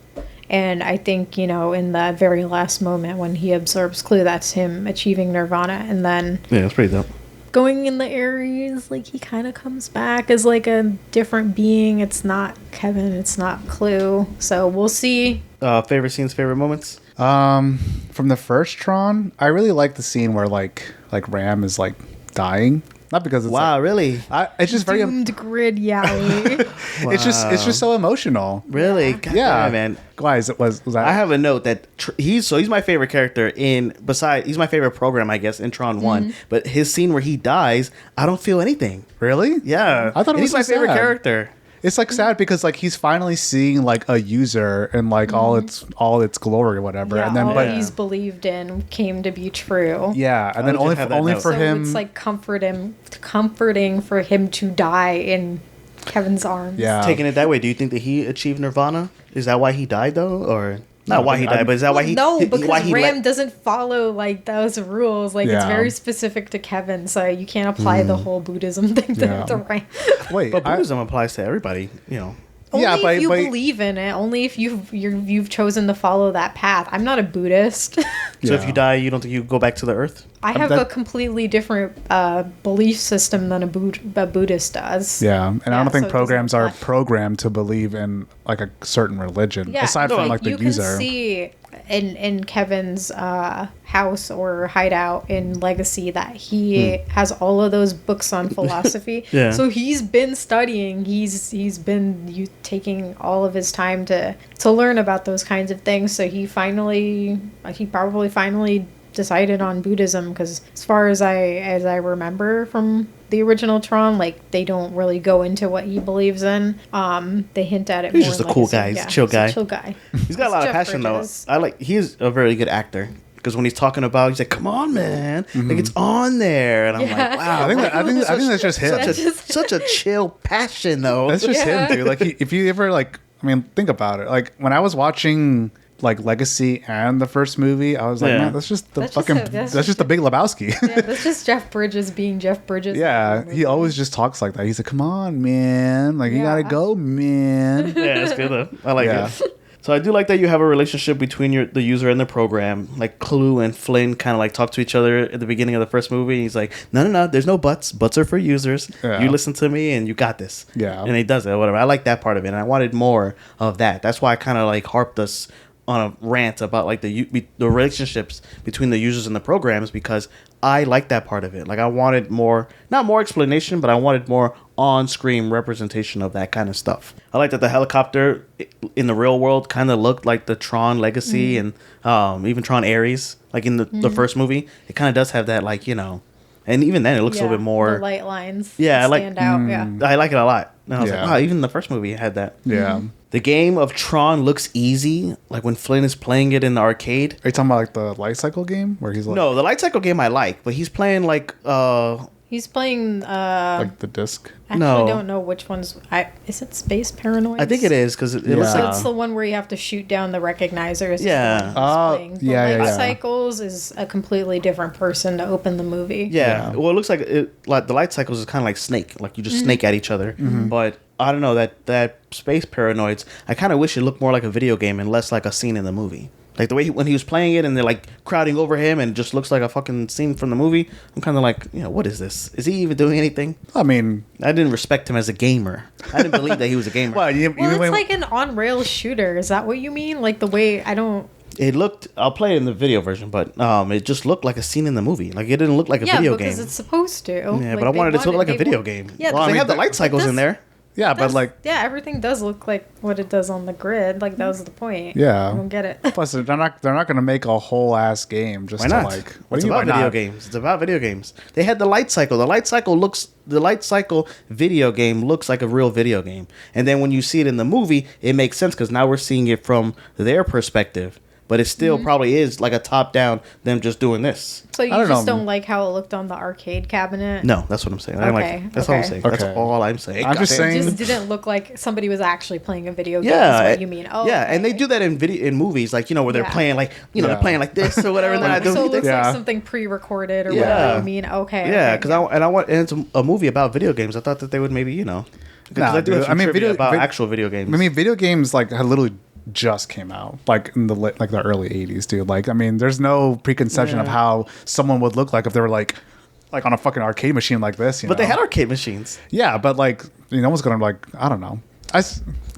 And I think, you know, in the very last moment when he absorbs Clue, that's him achieving nirvana. And then Yeah, it's pretty dope. going in the Aries, like, he kind of comes back as like a different being. It's not Kevin, it's not Clue, so we'll see. Favorite scenes, favorite moments. From the first Tron, I really like the scene where like Ram is like dying. Not because it's Wow, really? it's just very Doomed grid Yowie. it's just so emotional. Really? God Yeah, damn, man. Why is it was that? I have a note that he's my favorite character he's my favorite program, I guess, in Tron 1. But his scene where he dies, I don't feel anything. Really? Yeah. I thought it And was he's my so favorite sad. character. It's like sad because like he's finally seeing like a user and like all its glory or whatever, Yeah, and then all but he's believed in came to be true. yeah, and then would you only have for, that only note? for So him. it's like comforting for him to die in Kevin's arms. Yeah, Taking it that way, do you think that he achieved nirvana? Is that why he died, though? Or not why he died, but is that why he... No, why because he Ram let- doesn't follow like those rules. Like, it's Yeah. very specific to Kevin, so you can't apply the whole Buddhism thing to, Yeah. to Ram. wait, But Buddhism applies to everybody, you know. Only Yeah, if you believe in it. Only if you've chosen to follow that path. I'm not a Buddhist. So if Yeah. you die, you don't think you go back to the earth? I have that- a completely different belief system than a Buddhist does. yeah, and I Yeah, don't so think it programs doesn't are apply. programmed to believe in like a certain religion Yeah, aside from like the you user. can see in Kevin's house or hideout in Legacy that he has all of those books on philosophy. Yeah. So he's been studying. He's been taking all of his time to learn about those kinds of things. So he probably finally decided on Buddhism, because as far as I remember from the original Tron, like, they don't really go into what he believes in. They hint at it. He's more just a in cool Legacy. guy. He's a Yeah, chill guy. chill guy. He's got a lot of Jeff passion, Bridges. though. He's a very good actor. Because when he's talking about, he's like, "Come on, man! Like, it's on there," and I'm Yeah. like, "Wow!" I think that's just him. such a chill passion, though. That's just Yeah. him, dude. Like if you ever like, I mean, think about it. Like when I was watching like Legacy and the first movie, I was like, Yeah. man, that's just the That's just fucking, a- that's, that's just the Big Lebowski. Yeah, that's just Jeff Bridges being Jeff Bridges. Yeah, he always just talks like that. He's like, "Come on, man! Like you Yeah. gotta go, man." Yeah, it's good though. I like Yeah. it. So I do like that you have a relationship between the user and the program. Like Clue and Flynn kind of like talk to each other at the beginning of the first movie. He's like, no, there's no buts. Buts are for users. Yeah. You listen to me and you got this. Yeah. And he does it, whatever. I like that part of it. And I wanted more of that. That's why I kind of like harped us on a rant about like the relationships between the users and the programs, because I like that part of it. Like I wanted more, not more explanation, but I wanted more on-screen representation of that kind of stuff. I like that the helicopter in the real world kind of looked like the Tron Legacy and even Tron Ares, like in the first movie. It kind of does have that, like, you know, and even then it looks a little bit more. The light lines. Yeah, that like- stand out. Yeah. I like it a lot. And I was Yeah. like, wow, even the first movie had that. Yeah. The game of Tron looks easy, like when Flynn is playing it in the arcade. Are you talking about like the life cycle game where he's like, No, the light cycle game I like, but he's playing like He's playing. like the disc? I actually no. don't know which one's. Is it Space Paranoid? I think it is, because it looks Yeah. like It's the one where you have to shoot down the recognizers. Yeah. The yeah, Life yeah. Cycles is a completely different person to open the movie. yeah. Yeah. Well, it looks like like the light cycles is kind of like Snake, like you just snake at each other. Mm-hmm. But I don't know that Space Paranoids. I kind of wish it looked more like a video game and less like a scene in the movie. Like the way when he was playing it and they're like crowding over him and it just looks like a fucking scene from the movie. I'm kind of like, what is this? Is he even doing anything? I mean, I didn't respect him as a gamer. I didn't believe that he was a gamer. well, It's like an on-rails shooter. Is that what you mean? Like the way I don't... It looked. I'll play it in the video version, but it just looked like a scene in the movie. Like it didn't look like a video game. Yeah, because it's supposed to. Yeah, Like, but I wanted it to look like a video want- game. Yeah, well, they have the light cycles in there. yeah, but like, yeah, everything does look like what it does on the grid. Like that was the point. Yeah. I don't get it. plus they're not going to make a whole ass game just Why to not? like. What It's do you mean, about why video not? games. It's about video games. They had the light cycle. The light cycle video game looks like a real video game. And then when you see it in the movie, it makes sense because now we're seeing it from their perspective. But it still probably is like a top down, them just doing this. So you I don't just know. don't like how it looked on the arcade cabinet? No, that's what I'm saying. I don't Okay, like it. That's all I'm okay. saying. That's Okay. all I'm saying. I'm just Goddamn. It saying- just didn't look like somebody was actually playing a video game. Yeah, Is what you mean? Oh, yeah, okay. and they do that in movies, like where they're Yeah. playing like they're Yeah. playing like this or whatever. Oh, and then I do so it looks Yeah. like something pre-recorded or Yeah. whatever you mean. Okay. yeah, okay. because and it's a movie about video games. I thought that they would maybe because Nah, I do have dude, some I mean, trivia about vid- actual video games. I mean, video games like had literally just came out like in the the early 80s, dude. Like, I mean, there's no preconception of how someone would look like if they were like on a fucking arcade machine like this. But they had arcade machines. yeah, but like no one's gonna like I don't know. I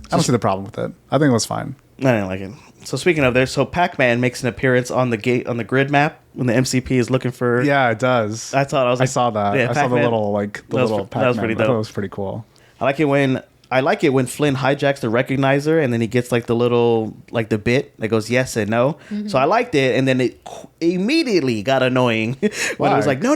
don't see the problem with it. I think it was fine. I didn't like it. So speaking of there, so Pac-Man makes an appearance on the grid map when the MCP is looking for. Yeah, it does. I thought I was. I Like, saw that. Yeah, I saw the Pac-Man. little That was Pac-Man. pretty I thought dope. it was pretty cool. I like it when Flynn hijacks the recognizer and then he gets like the little like the bit that goes yes and no. So I liked it, and then it immediately got annoying when it was Why? like no.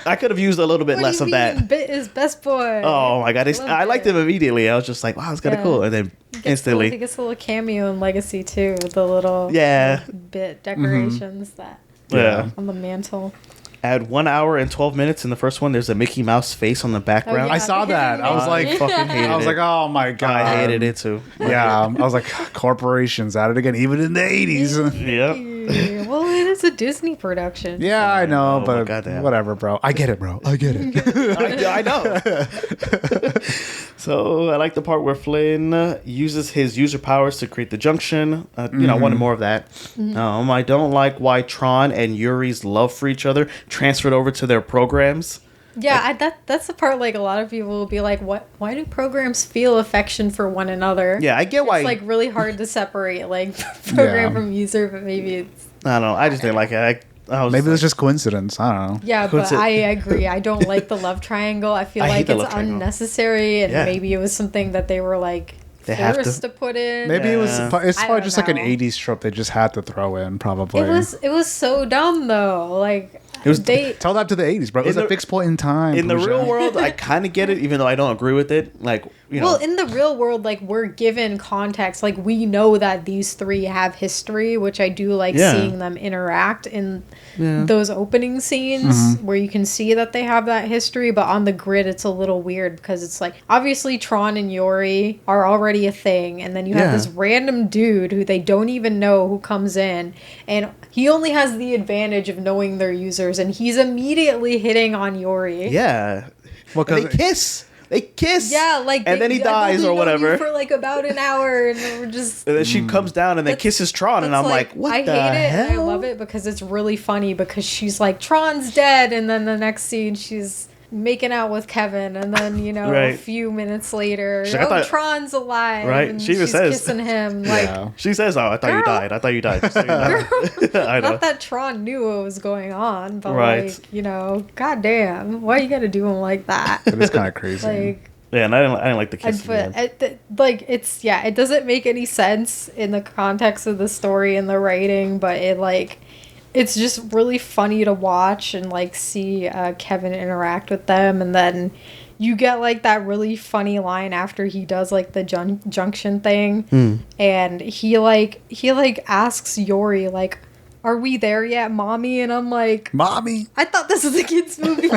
I could have used a little bit What less do of you mean? that. Bit is best boy. Oh my god, Love I liked it. him immediately. I was just like, wow, it's kind of Yeah. cool, and then He instantly, gets a little cameo in Legacy too, with the little Yeah. bit decorations that yeah. on the mantle. At 1 hour and 12 minutes in the first one, there's a Mickey Mouse face on the background. yeah. I saw that. I was like, fucking hated I was it. like, oh my god, I hated it too. Yeah, I was like, corporations at it again, even in the 80s. Yep. Well, it is a Disney production. Yeah, I know, Oh, but goddamn. whatever, bro. I get it, bro. I get it. I know. So I like the part where Flynn uses his user powers to create the junction. I wanted more of that. I don't like why Tron and Yuri's love for each other transferred over to their programs. Yeah, that's the part. Like a lot of people will be like, "What? Why do programs feel affection for one another?" Yeah, I get why. It's like really hard to separate like program Yeah. from user, but maybe it's I don't know. I just didn't like it. I was Maybe like, it's just coincidence. I don't know. yeah. What's But it? I agree. I don't like the love triangle. I feel I hate like the it's love triangle. unnecessary, and Yeah. maybe it was something that they were like They have forced to put in. Maybe it was. Yeah. It's I probably don't just like an know. 80s trope they just had to throw in. Probably. It was so dumb though. Like It was- they. Tell that to the 80s, bro. It was In a the- fixed point in time. in the Pooja. real world, I kind of get it, even though I don't agree with it. Like, Well, in the real world, like we're given context, like we know that these three have history, which I do like Yeah. seeing them interact in those opening scenes where you can see that they have that history. But on the grid, it's a little weird because it's like obviously Tron and Yori are already a thing, and then you have Yeah. this random dude who they don't even know who comes in, and he only has the advantage of knowing their users, and he's immediately hitting on Yori. yeah. Well, And 'cause they kiss. They kiss. Yeah, like and then he I've dies only or known you whatever. for like about an hour, and we're just. And then she comes down and then That's- kisses Tron, and That's I'm like, what I the hate it hell? and I love it because it's really funny because she's like, Tron's dead, and then the next scene she's making out with Kevin, and then a Right. few minutes later, She's like, I thought- Tron's alive, Right, and she even she's says- kissing him like. Yeah. She says, "Oh, I thought you Girl. died. I thought you died." Just so you know. I know. Not that Tron knew what was going on, but Right. goddamn, why you gotta do him like that? It is kind of crazy. Like, Yeah, and I didn't like the kiss. but it doesn't make any sense in the context of the story and the writing, but it's just really funny to watch and like see Kevin interact with them, and then you get like that really funny line after he does like the junction thing, and he asks Yori like, "Are we there yet, mommy?" And I'm like, Mommy. I thought this was a kids movie.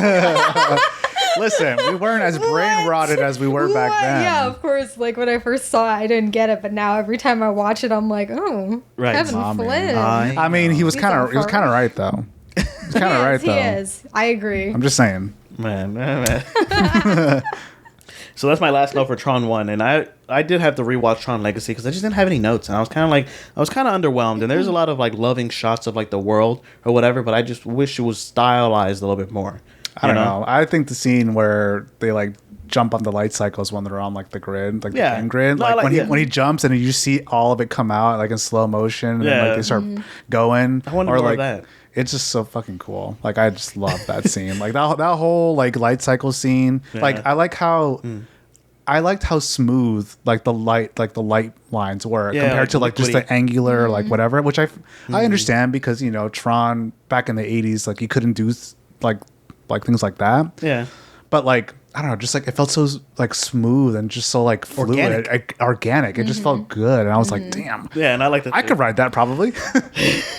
Listen, we weren't as brain rotted as we were back What? then. Yeah, of course. Like when I first saw it, I didn't get it, but now every time I watch it, I'm like, oh, Right. Kevin Mommy. Flynn. I mean, he was He's kind on of right though. He was kind of right He though. is. I agree. I'm just saying. Man. So that's my last note for Tron 1. And I did have to rewatch Tron Legacy because I just didn't have any notes. And I was kind of underwhelmed. And there's a lot of like loving shots of like the world or whatever, but I just wish it was stylized a little bit more. I don't know. I think the scene where they like jump on the light cycles when they're on like the grid, like the game grid, No, when he jumps and you see all of it come out like in slow motion and then, like they start going. I wonder or more like of that. it's just so fucking cool. Like I just love that scene. Like that whole like light cycle scene. Yeah. Like I liked how smooth like the light lines were compared to like just the angular like whatever, which I understand because you know Tron back in the 80s like you couldn't do like things like that. Yeah. But like I don't know, just like it felt so like smooth and just so like fluid, organic. It just felt good, and I was like, damn. Yeah, and I like that. I could ride that probably.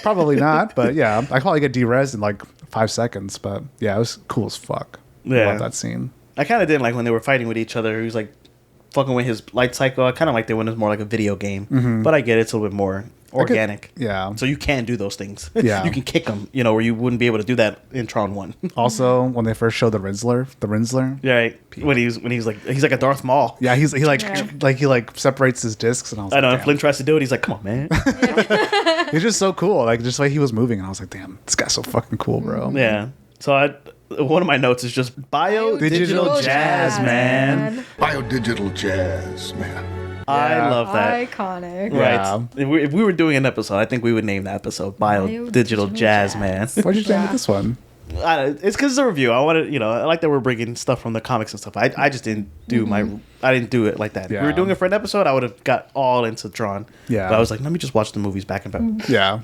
Probably not, but yeah, I probably get de-res in like 5 seconds. But yeah, it was cool as fuck. Yeah. I love that scene. I kind of didn't like when they were fighting with each other. He was like fucking with his light cycle. I kind of liked it when it was more like a video game. But I get it's a little bit more organic. Yeah. So you can do those things. Yeah. You can kick them, you know, where you wouldn't be able to do that in Tron 1. Also, when they first showed the Rinsler. Yeah, right. When he's like a Darth Maul. Yeah, he separates his discs, and I was I know. like, And Flynn tries to do it. He's like, "Come on, man." he's just so cool. Like just the way he was moving, and I was like, damn, this guy's so fucking cool, bro. Yeah. So one of my notes is just digital jazz, man. Biodigital jazz, man. I love that. Iconic. Yeah. Right. If we were doing an episode, I think we would name the episode Biodigital Jazz, man. What'd you think of this one? It's because it's a review. I wanted, I like that we're bringing stuff from the comics and stuff. I just didn't do I didn't do it like that. If we were doing it for an episode, I would have got all into Tron. Yeah. But I was like, let me just watch the movies back and back. Yeah.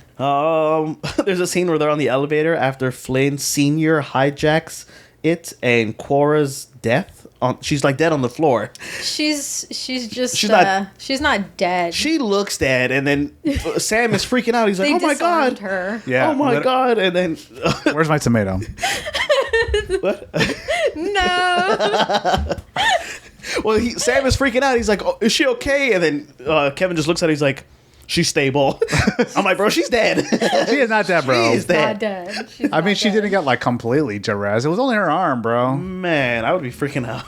There's a scene where they're on the elevator after Flynn Sr. hijacks it and Quorra's death. She's like dead on the floor. She's not dead. She looks dead, and then Sam is freaking out. He's like, They "Oh my god, disarmed her. Yeah. oh my god!" And then Where's my tomato? No. well, Sam is freaking out. He's like, "Oh, is she okay?" And then Kevin just looks at her. He's like, "She's stable." I'm like, "Bro, she's dead." She is not dead, bro. She's Not dead. dead. I mean, she didn't get like completely Jerez. It was only her arm, bro. Man, I would be freaking out.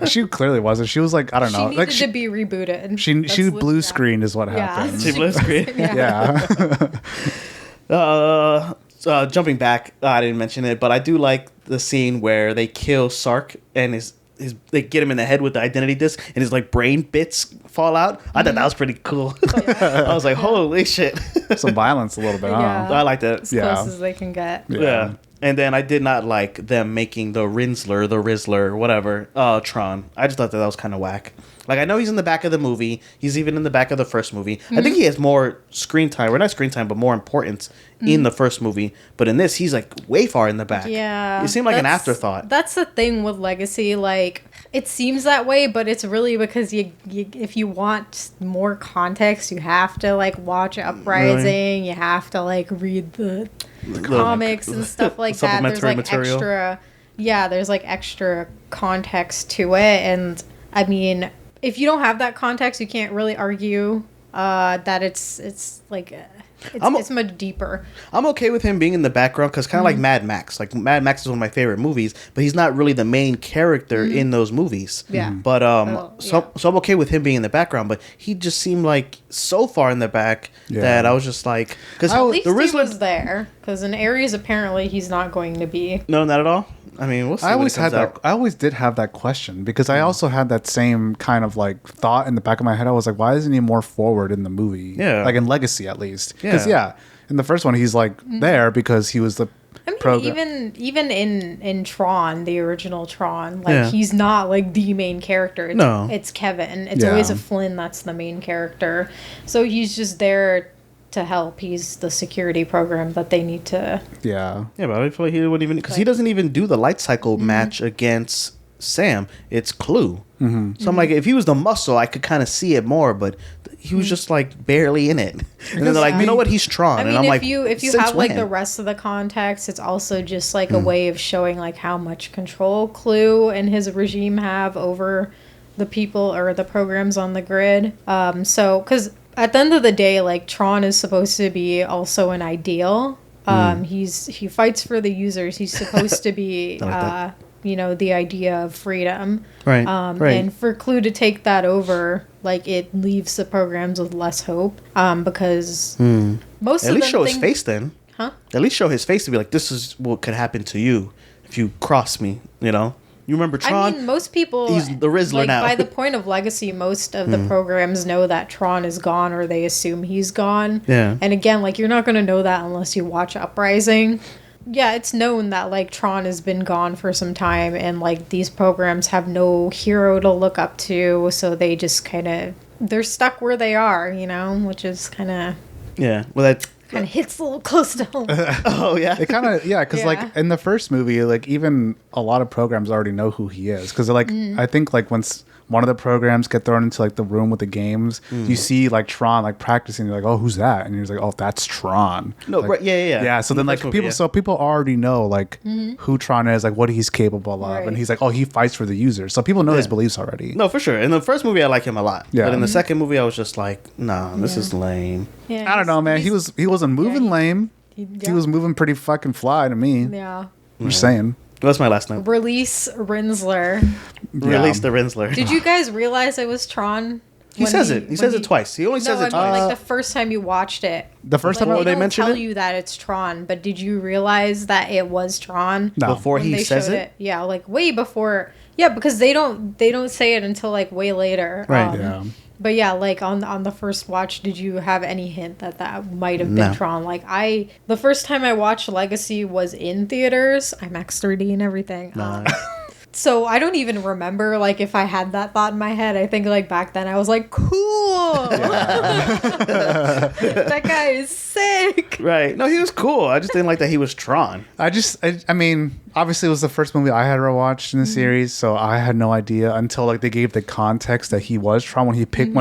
She clearly wasn't. She was like, I don't She know, needed like to be rebooted. she That's blue yeah. screened is what Yeah. happened. She blue screen. Yeah. Jumping back, I didn't mention it, but I do like the scene where they kill Sark and they get him in the head with the identity disc and his like brain bits fall out. I thought that was pretty cool. I was like, holy shit. Some violence a little bit, huh? Yeah. I like that. As Yeah. close as they can get. Yeah. And then I did not like them making the Rizzler, whatever, Tron. I just thought that was kind of whack. Like, I know he's in the back of the movie. He's even in the back of the first movie. I think he has more screen time, or not screen time, but more importance in the first movie. But in this, he's like way far in the back. Yeah. It seemed like an That's- afterthought. That's the thing with Legacy. Like, it seems that way, but it's really because you if you want more context, you have to like watch Uprising. Really? You have to like read the comics and stuff like that. There's supplementary like material. extra. Yeah, there's like extra context to it, and I mean, if you don't have that context, you can't really argue that it's like. It's much deeper. I'm okay with him being in the background because kind of like Mad Max. Like Mad Max is one of my favorite movies, but he's not really the main character in those movies. Yeah. But so I'm okay with him being in the background, but he just seemed like so far in the back that I was just like, because At least the he Rizzler was there, because in Ares apparently he's not going to be. no, not at all. I mean, we'll see. I when always it comes had out. that. I always did have that question because I also had that same kind of like thought in the back of my head. I was like, why isn't he more forward in the movie? Yeah. like in Legacy at least. Because Yeah. in the first one he's like there because he was the. I mean, program. even in Tron, the original Tron, like Yeah. he's not like the main character. It's, No. it's Kevin. It's Yeah. always a Flynn that's the main character. So he's just there to help. He's the security program that they need to. Yeah. Yeah, but I feel like he wouldn't even because he doesn't even do the light cycle match against Sam. It's Clue. So I'm like, if he was the muscle, I could kind of see it more, but he was just like barely in it. And then they're like, you know what? He's Tron. I and mean, I'm if like, you since have like when? the rest of the context, it's also just like a way of showing like how much control Clue and his regime have over the people or the programs on the grid. So, because at the end of the day, like Tron is supposed to be also an ideal. He fights for the users. He's supposed to be I like that. the idea of freedom. Right. Right. And for Clue to take that over, like, it leaves the programs with less hope, because most At of least them show his face then. Huh? At least show his face to be like, this is what could happen to you if you cross me, You remember Tron? I mean, most people... He's the Rizzler now. By the point of Legacy, most of the programs know that Tron is gone, or they assume he's gone. Yeah. And again, like, you're not going to know that unless you watch Uprising. Yeah, it's known that, like, Tron has been gone for some time, and, like, these programs have no hero to look up to, so they just kind of... They're stuck where they are, which is kind of... Yeah. Well, that... Kind of hits a little close to home. Oh, yeah. It kind of, because like in the first movie, like even a lot of programs already know who he is. Because like, I think like once one of the programs get thrown into like the room with the games, you see like Tron like practicing. You're like, oh, who's that? And you're like, oh, that's Tron. No, like, right, yeah. Yeah, so In then the like first movie, people, so people already know like who Tron is, like what he's capable of, Right. and he's like, oh, he fights for the users. So people know his Yeah. beliefs already. No, for sure. In the first movie, I like him a lot. Yeah. But in the second movie, I was just like, nah, this is lame. Yeah, I don't know, man. He wasn't moving he- lame. He was moving pretty fucking fly to me. Yeah. I'm just saying. That's my last note. Release Rinsler. Release the Rinsler. Did you guys realize it was Tron? He says it. He says it twice. He only says it twice. Like the first time you watched it. The first time Before they they don't mention tell it? you that it's Tron, but did you realize that it was Tron? No. Before when he they says showed it? Yeah, like way before. Yeah, because they don't say it until like way later. Right. Yeah. But yeah, like on the first watch, did you have any hint that might have been No. Tron? Like the first time I watched Legacy was in theaters, IMAX 3D and everything. So I don't even remember like if I had that thought in my head. I think like back then I was like, cool. That guy is sick. Right. No, he was cool. I just didn't like that he was Tron. I mean, obviously it was the first movie I had ever watched in the series, so I had no idea until like they gave the context that he was Tron when he picked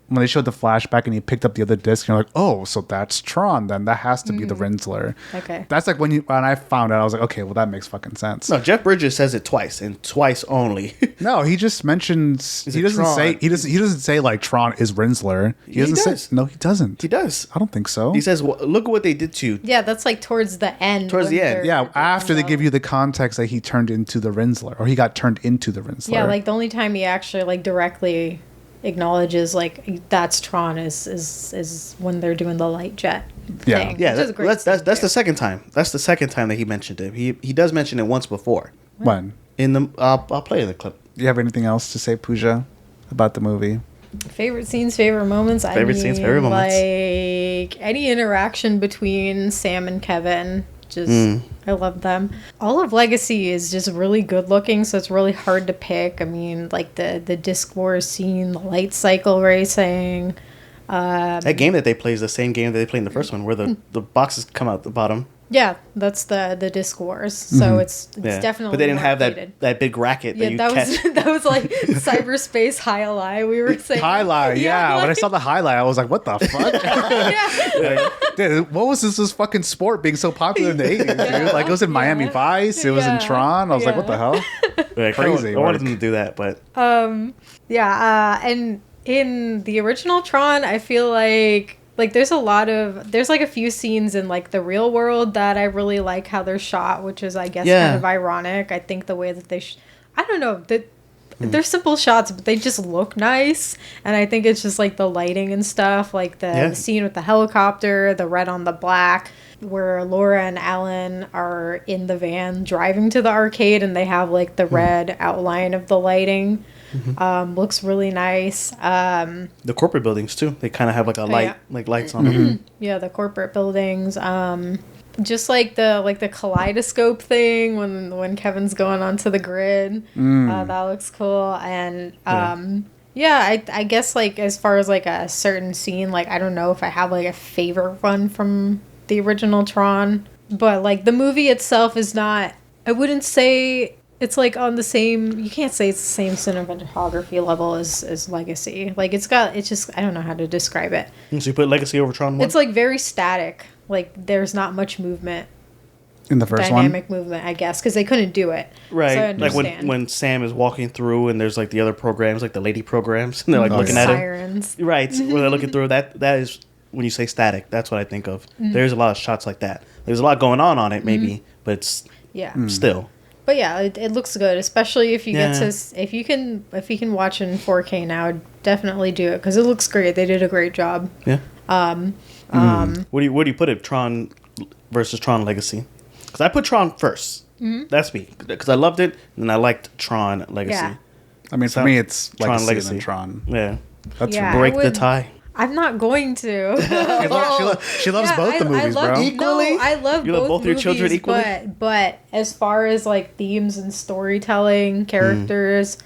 when they showed the flashback and he picked up the other disc. And you're like, oh, so that's Tron. Then that has to be the Rinsler. Okay. That's like when I found out, I was like, okay, well that makes fucking sense. No, Jeff Bridges says it twice and twice only. No, he just mentions Is he it doesn't Tron? say he doesn't say like Tron is Rinsler. He doesn't does. say no, he doesn't. He does. I don't think so. He says, well, look at what they did to you. Yeah, that's like towards the end. Towards when the end. they're- Yeah, they're after they talking give about- you the context that he turned into the Rinsler, or he got turned into the Rinsler. Yeah, like the only time he actually like directly acknowledges like that's Tron is when they're doing the light jet Yeah. thing. Yeah, which is a great that's scene, the too. second time. That's the second time that he mentioned it. He does mention it once before. When? In the I'll play the clip. Do you have anything else to say, Pooja, about the movie? Favorite scenes, favorite moments. Favorite scenes, favorite moments. Like any interaction between Sam and Kevin. Just I love them. All of Legacy is just really good looking, so it's really hard to pick. I mean, like the Disc Wars scene, the light cycle racing. That game that they play is the same game that they played in the first one, where the boxes come out the bottom. Yeah, that's the Disc Wars. So it's Yeah, definitely. but they didn't more have updated. that big racket that Yeah, you that catch. was that was like cyberspace highlight. We were saying Highlight, yeah. When I like- saw the highlight, I was like, what the fuck? yeah. Dude, what was this fucking sport being so popular in the 80s, dude? Like, it was in Miami Vice, it was in Yeah. Tron. I was like, what the hell? Like, Crazy I wanted work. them to do that, but And in the original Tron, I feel like there's like a few scenes in like the real world that I really like how they're shot, which is I guess Yeah. kind of ironic. I think the way that I don't know that. They're simple shots, but they just look nice. And I think it's just like the lighting and stuff, like the scene with the helicopter, the red on the black, where Laura and Alan are in the van driving to the arcade and they have like the red outline of the lighting. Looks really nice. the corporate buildings too. They kind of have like a light, yeah. like lights on them. Yeah, the corporate buildings. Just like the kaleidoscope thing when Kevin's going onto the grid. That looks cool. And I guess like as far as like a certain scene, like I don't know if I have like a favorite one from the original Tron, but like the movie itself is not. I wouldn't say it's like on the same. You can't say it's the same cinematography level as Legacy. Like it's just I don't know how to describe it. So you put Legacy over Tron 1? It's like very static. Like there's not much movement. In the first Dynamic movement, I guess, because they couldn't do it. Right, So I like understand. when Sam is walking through and there's like the other programs, like the lady programs, and they're like Oh, looking yeah. at him. Sirens. Right, where they're looking through. That is when you say static. That's what I think of. There's a lot of shots like that. There's a lot going on it, maybe, but it's Yeah. still. But yeah, it looks good, especially if you get Yeah. to if you can watch it in 4K now, definitely do it because it looks great. They did a great job. Yeah. Where do you put it? Tron versus Tron Legacy? Because I put Tron 1st. That's me. Because I loved it, and I liked Tron Legacy. Yeah. I mean, for So- me, it's Tron Legacy and then Tron. Yeah. That's Yeah. Break I the would- tie. I'm not going to. she loves Yeah, both the movies, love, bro. Equally? No, I love You love both both your movies, children equally? But as far as like themes and storytelling, characters,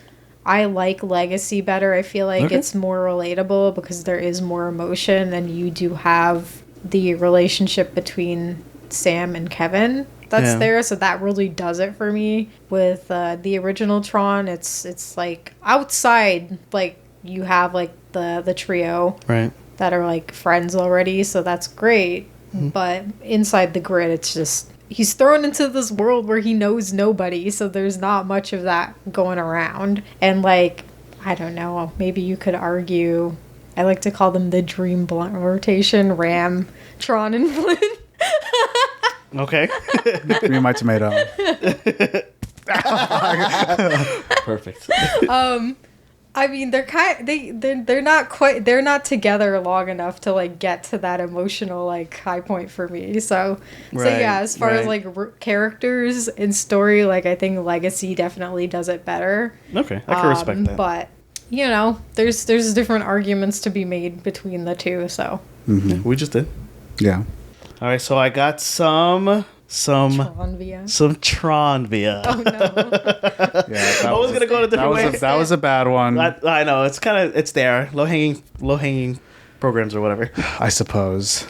I like Legacy better. I feel like Okay. it's more relatable because there is more emotion, and you do have the relationship between Sam and Kevin that's Yeah. there. So that really does it for me. With the original Tron, it's like outside, like you have like the trio Right. that are like friends already, so that's great. But inside the grid, it's just he's thrown into this world where he knows nobody, so there's not much of that going around. And like, I don't know, maybe you could argue, I like to call them the dream blunt rotation, Ram, Tron, and Flynn. Okay. Give me my tomato. Perfect. I mean, they're not together long enough to like get to that emotional like high point for me. So Right, yeah, as far as right. like characters and story, like I think Legacy definitely does it better. Okay. I can respect that. But you know, there's different arguments to be made between the two. So Yeah, we just did. Yeah. All right. So I got some Tron via. Tron via. Oh no. Yeah. I was gonna go to different ways. That was a bad one. I know it's there. Low hanging programs or whatever. I suppose.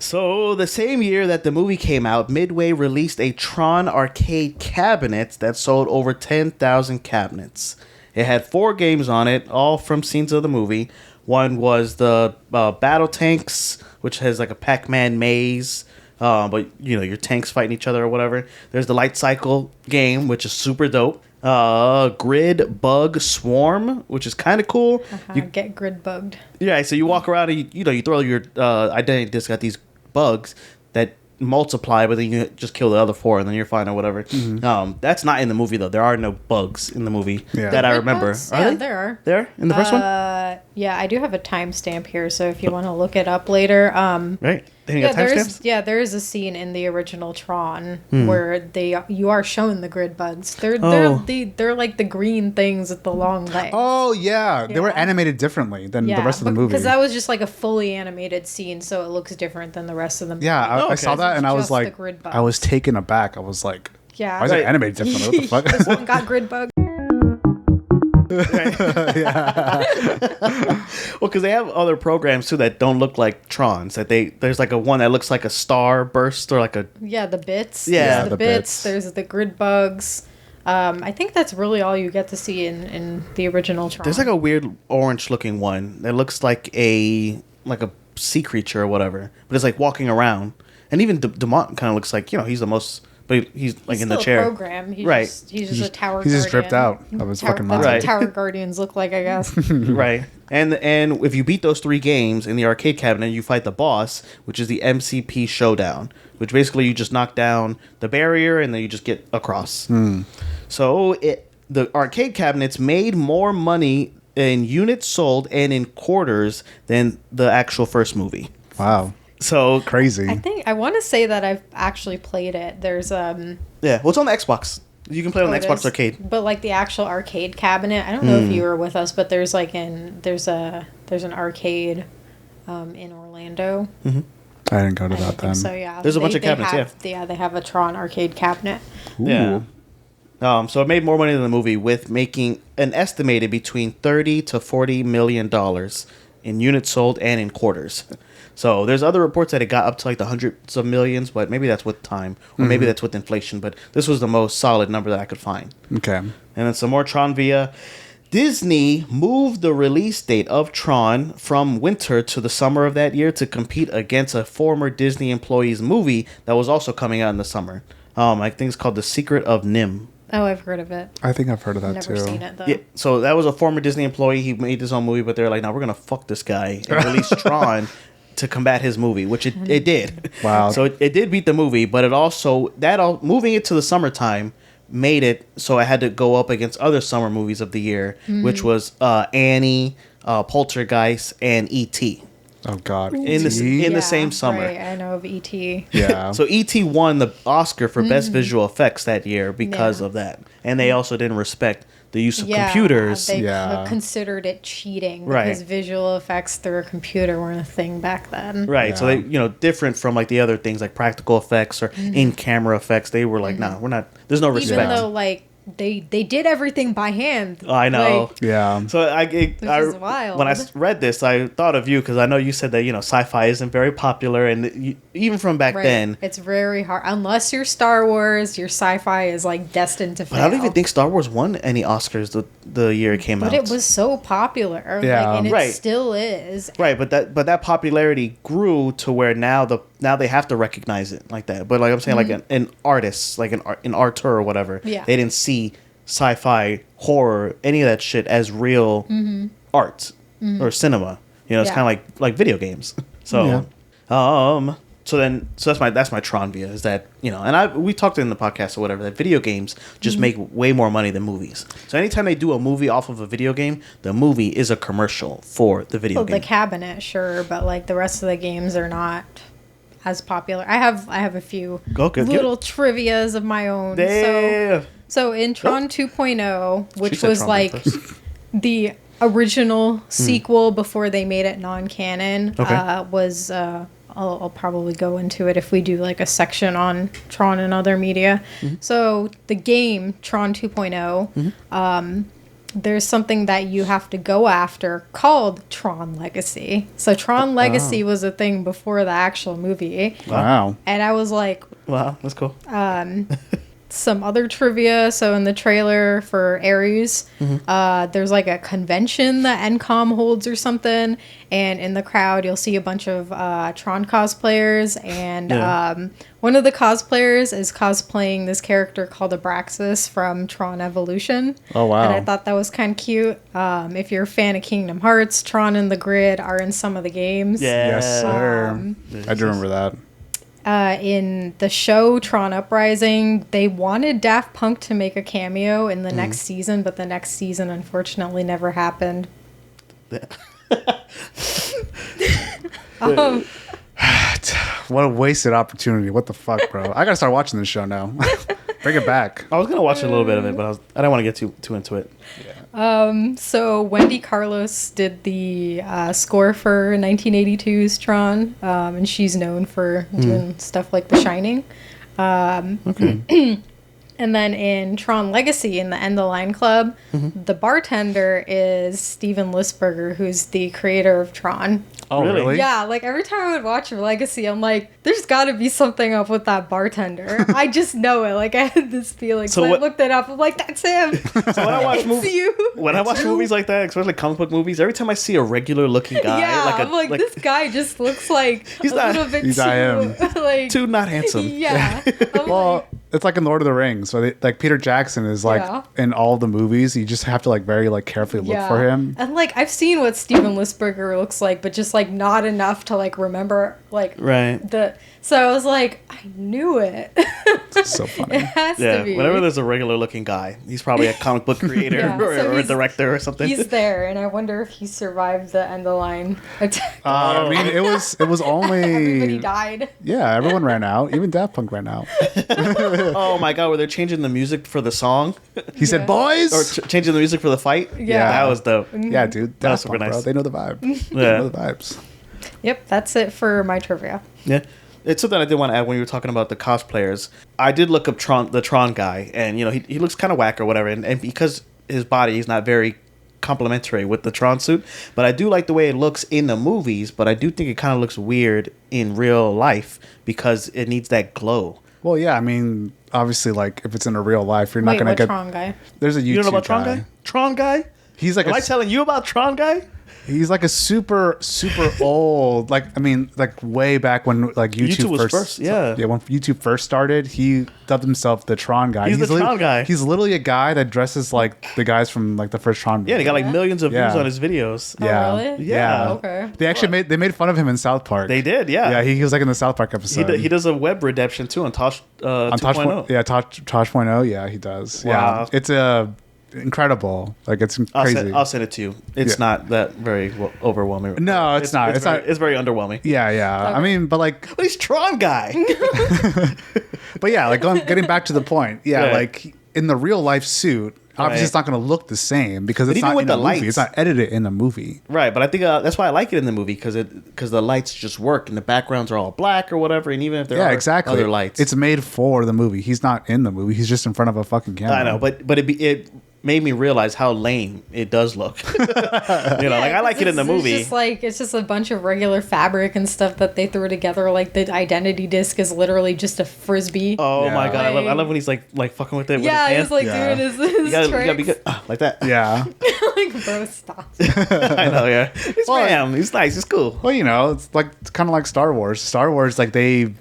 So the same year that the movie came out, Midway released a Tron arcade cabinet that sold over 10,000 cabinets. It had 4 games on it, all from scenes of the movie. One was the battle tanks, which has like a Pac-Man maze. But you know, your tanks fighting each other or whatever. There's the light cycle game, which is super dope. Grid Bug Swarm, which is kind of cool. You Get grid bugged. Yeah, so you walk around and you throw your identity disc at these bugs that multiply, but then you just kill the other 4 and then you're fine or whatever. That's not in the movie though. There are no bugs in the movie Yeah. that I Grid remember. bugs? Are Yeah, they? there are. There in the first one, Yeah, I do have a timestamp here, so if you want to look it up later. right? They Yeah, got timestamps. there is a scene in the original Tron where you are shown the grid bugs. They're Oh. they're like the green things with the long legs. Oh yeah, they were Yeah. animated differently than the rest of the movie. because that was just like a fully animated scene, so it looks different than the rest of the movie. Yeah, Oh, okay. I saw that and I was Just the like, grid I was bugs. taken aback. I was like, Yeah. why is it Right. animated differently? What the this fuck? one got grid bugged. Well, because they have other programs too that don't look like Trons. There's like a one that looks like a star burst or like a Yeah, the bits. Yeah, There's the the bits. bits. There's the grid bugs. I think that's really all you get to see in the original Tron. there's like a weird orange looking one that looks like a sea creature or whatever, but it's like walking around. And even Demont kind of looks like he's the most, but he's like He's in the still a chair. program. Right. He's just a tower. He's just dripped guardian. out of his Tower- fucking That's mind. Right. what tower guardians look like, I guess. Right. And if you beat those 3 games in the arcade cabinet, you fight the boss, which is the MCP Showdown, which basically you just knock down the barrier and then you just get across. So the arcade cabinets made more money in units sold and in quarters than the actual first movie. Wow, So crazy. I want to say that I've actually played it. There's yeah, well, it's on the Xbox. You can play it on the it Xbox is. Arcade. But like the actual arcade cabinet, I don't know if you were with us, but there's an arcade in Orlando. I didn't go to I that think then. so, yeah. There's a bunch of cabinets, yeah. They have a Tron arcade cabinet. Ooh. Yeah. So it made more money than the movie, with making an estimated between $30 to $40 million in units sold and in quarters. So there's other reports that it got up to like the hundreds of millions, but maybe that's with time, or maybe that's with inflation. But this was the most solid number that I could find. Okay. And then some more Tron via. Disney moved the release date of Tron from winter to the summer of that year to compete against a former Disney employee's movie that was also coming out in the summer. I think it's called The Secret of Nim. Oh, I've heard of it. I think I've heard of that Never too. seen it though. Yeah, so that was a former Disney employee. He made his own movie, but they're like, "No, we're gonna fuck this guy and release Tron to combat his movie," which it did. Wow. So it did beat the movie, but it also moving it to the summertime made it so I had to go up against other summer movies of the year, which was Annie, Poltergeist, and E.T. Oh God. In the same summer. Right, I know of E.T. Yeah. So E.T. won the Oscar for Best Visual Effects that year because Yeah. of that. And they also didn't respect the use of computers. They Yeah. considered it cheating Right. because visual effects through a computer weren't a thing back then. Right. So Yeah. they, different from like the other things like practical effects or in-camera effects. They were like, nah, we're not, there's no respect. Even though like they did everything by hand. I know. Like, Yeah. So is wild. when I read this, I thought of you because I know you said that sci-fi isn't very popular, and even from back right. then. It's very hard unless you're Star Wars. Your sci-fi is like destined to fail. But I don't even think Star Wars won any Oscars the year it came out. But it was so popular, Yeah. and it Right. still is. Right, but that popularity grew to where now they have to recognize it like that. But like I'm saying, like an artist, like an auteur or whatever, Yeah. they didn't see sci-fi, horror, any of that shit as real art or cinema. It's Yeah. kind of like video games. So, so that's my Tron view is that and we talked in the podcast or whatever that video games just make way more money than movies. So anytime they do a movie off of a video game, the movie is a commercial for the video game. The cabinet, sure, but like the rest of the games are not as popular. I have a few Okay, little trivias of my own. So in Tron 2.0, which said was Tron like first. the original sequel before they made it non-canon, Okay. was I'll probably go into it if we do like a section on Tron and other media. So the game Tron 2.0, there's something that you have to go after called Tron Legacy. So Tron Legacy was a thing before the actual movie. Wow. And I was like, Wow, that's cool. some other trivia. So in the trailer for Ares, there's like a convention that NCOM holds or something, and in the crowd you'll see a bunch of Tron cosplayers, and one of the cosplayers is cosplaying this character called Abraxas from Tron Evolution. Oh, wow. And I thought that was kind of cute. If you're a fan of Kingdom Hearts, Tron and the Grid are in some of the games. Yeah. Yes, sir. I do remember that. In the show Tron Uprising, they wanted Daft Punk to make a cameo in the next season, but the next season unfortunately never happened. What a wasted opportunity. What the fuck, bro? I gotta start watching this show now. Bring it back. I was gonna watch a little bit of it, but I don't want to get too into it. So Wendy Carlos did the score for 1982's Tron, and she's known for doing stuff like The Shining. And then in Tron Legacy, in the End the Line Club, the bartender is Steven Lisberger, who's the creator of Tron. Oh, Really? really? Yeah, like every time I would watch Legacy, I'm like, there's got to be something up with that bartender. I just know it. Like I had this feeling. So I looked it up. I'm like, that's him. So when I watch It's you. movies like that, especially comic book movies, every time I see a regular looking guy, Yeah, I'm like, this guy just looks like He's a not- little bit he's too, not him. like, too not handsome. yeah. I'm Well, like, it's like in Lord of the Rings. So like Peter Jackson is like Yeah. in all the movies. You just have to like very like carefully look for him. And like I've seen what Steven Lisberger looks like, but just like not enough to like remember like Right. So I was like, I knew it. It's so funny. It has Yeah, to be. whenever there's a regular looking guy, he's probably a comic book creator Yeah, so or a he's- director or something. He's there, and I wonder if he survived the end of line attack. I mean, it was Everybody only died. yeah. Everyone ran out. Even Daft Punk ran out. Oh my god, were they changing the music for the song He said, Yeah. "Boys." or changing the music for the fight? Yeah. that was dope. yeah, dude. That was Daft super Punk, bro. nice. They know the vibe. They Yeah. know the vibes. Yep, that's it for my trivia. Yeah. It's something I did want to add when you were talking about the cosplayers. I did look up the Tron guy, and he looks kind of whack or whatever, and because his body is not very complementary with the Tron suit, but I do like the way it looks in the movies, but I do think it kind of looks weird in real life because it needs that glow. Well, yeah. I mean, obviously, like if it's in a real life, you're not Wait, gonna what get. Tron guy? There's a YouTube You don't know about Tron guy? Tron guy? He's like Am I telling you about Tron guy? He's like a super old, like I mean, like way back when like YouTube was first, first, yeah. when YouTube first started, he dubbed himself the Tron guy. He's the Tron guy. He's literally a guy that dresses like the guys from like the first Tron movie. Yeah, he got like millions of views Yeah. on his videos. Oh, Yeah. really? Yeah. Okay. They actually made fun of him in South Park. They did, yeah. Yeah, he was like in the South Park episode. He does a web redemption too on Tosh on 2.0. Yeah, Tosh.0. Yeah, he does. Wow. Yeah, it's incredible. Like it's crazy. I'll send it to you. It's Yeah. not that very overwhelming. No, it's not. It's not. It's very underwhelming. Yeah, yeah. I mean, but like, But he's Tron guy. but yeah, like getting back to the point. Yeah, Right. like in the real life suit, obviously Right. it's not going to look the same because But it's even not with in the a movie. lights. It's not edited in a movie. Right, but I think that's why I like it in the movie because the lights just work and the backgrounds are all black or whatever, and even if there Yeah, are exactly. other lights, It's made for the movie. He's not in the movie. He's just in front of a fucking camera. I know, but it made me realize how lame it does look. Like I like it in the movie. It's just a bunch of regular fabric and stuff that they threw together. Like the identity disc is literally just a frisbee. Oh Yeah. my god, I Like- love when he's like fucking with it. yeah, with his he's like Yeah. doing his you gotta be tricks. good like that. Yeah. Like, bro, stop. I know, yeah. He's Well, fam. He's nice. He's cool. Well, it's kind of like Star Wars. Star Wars, like they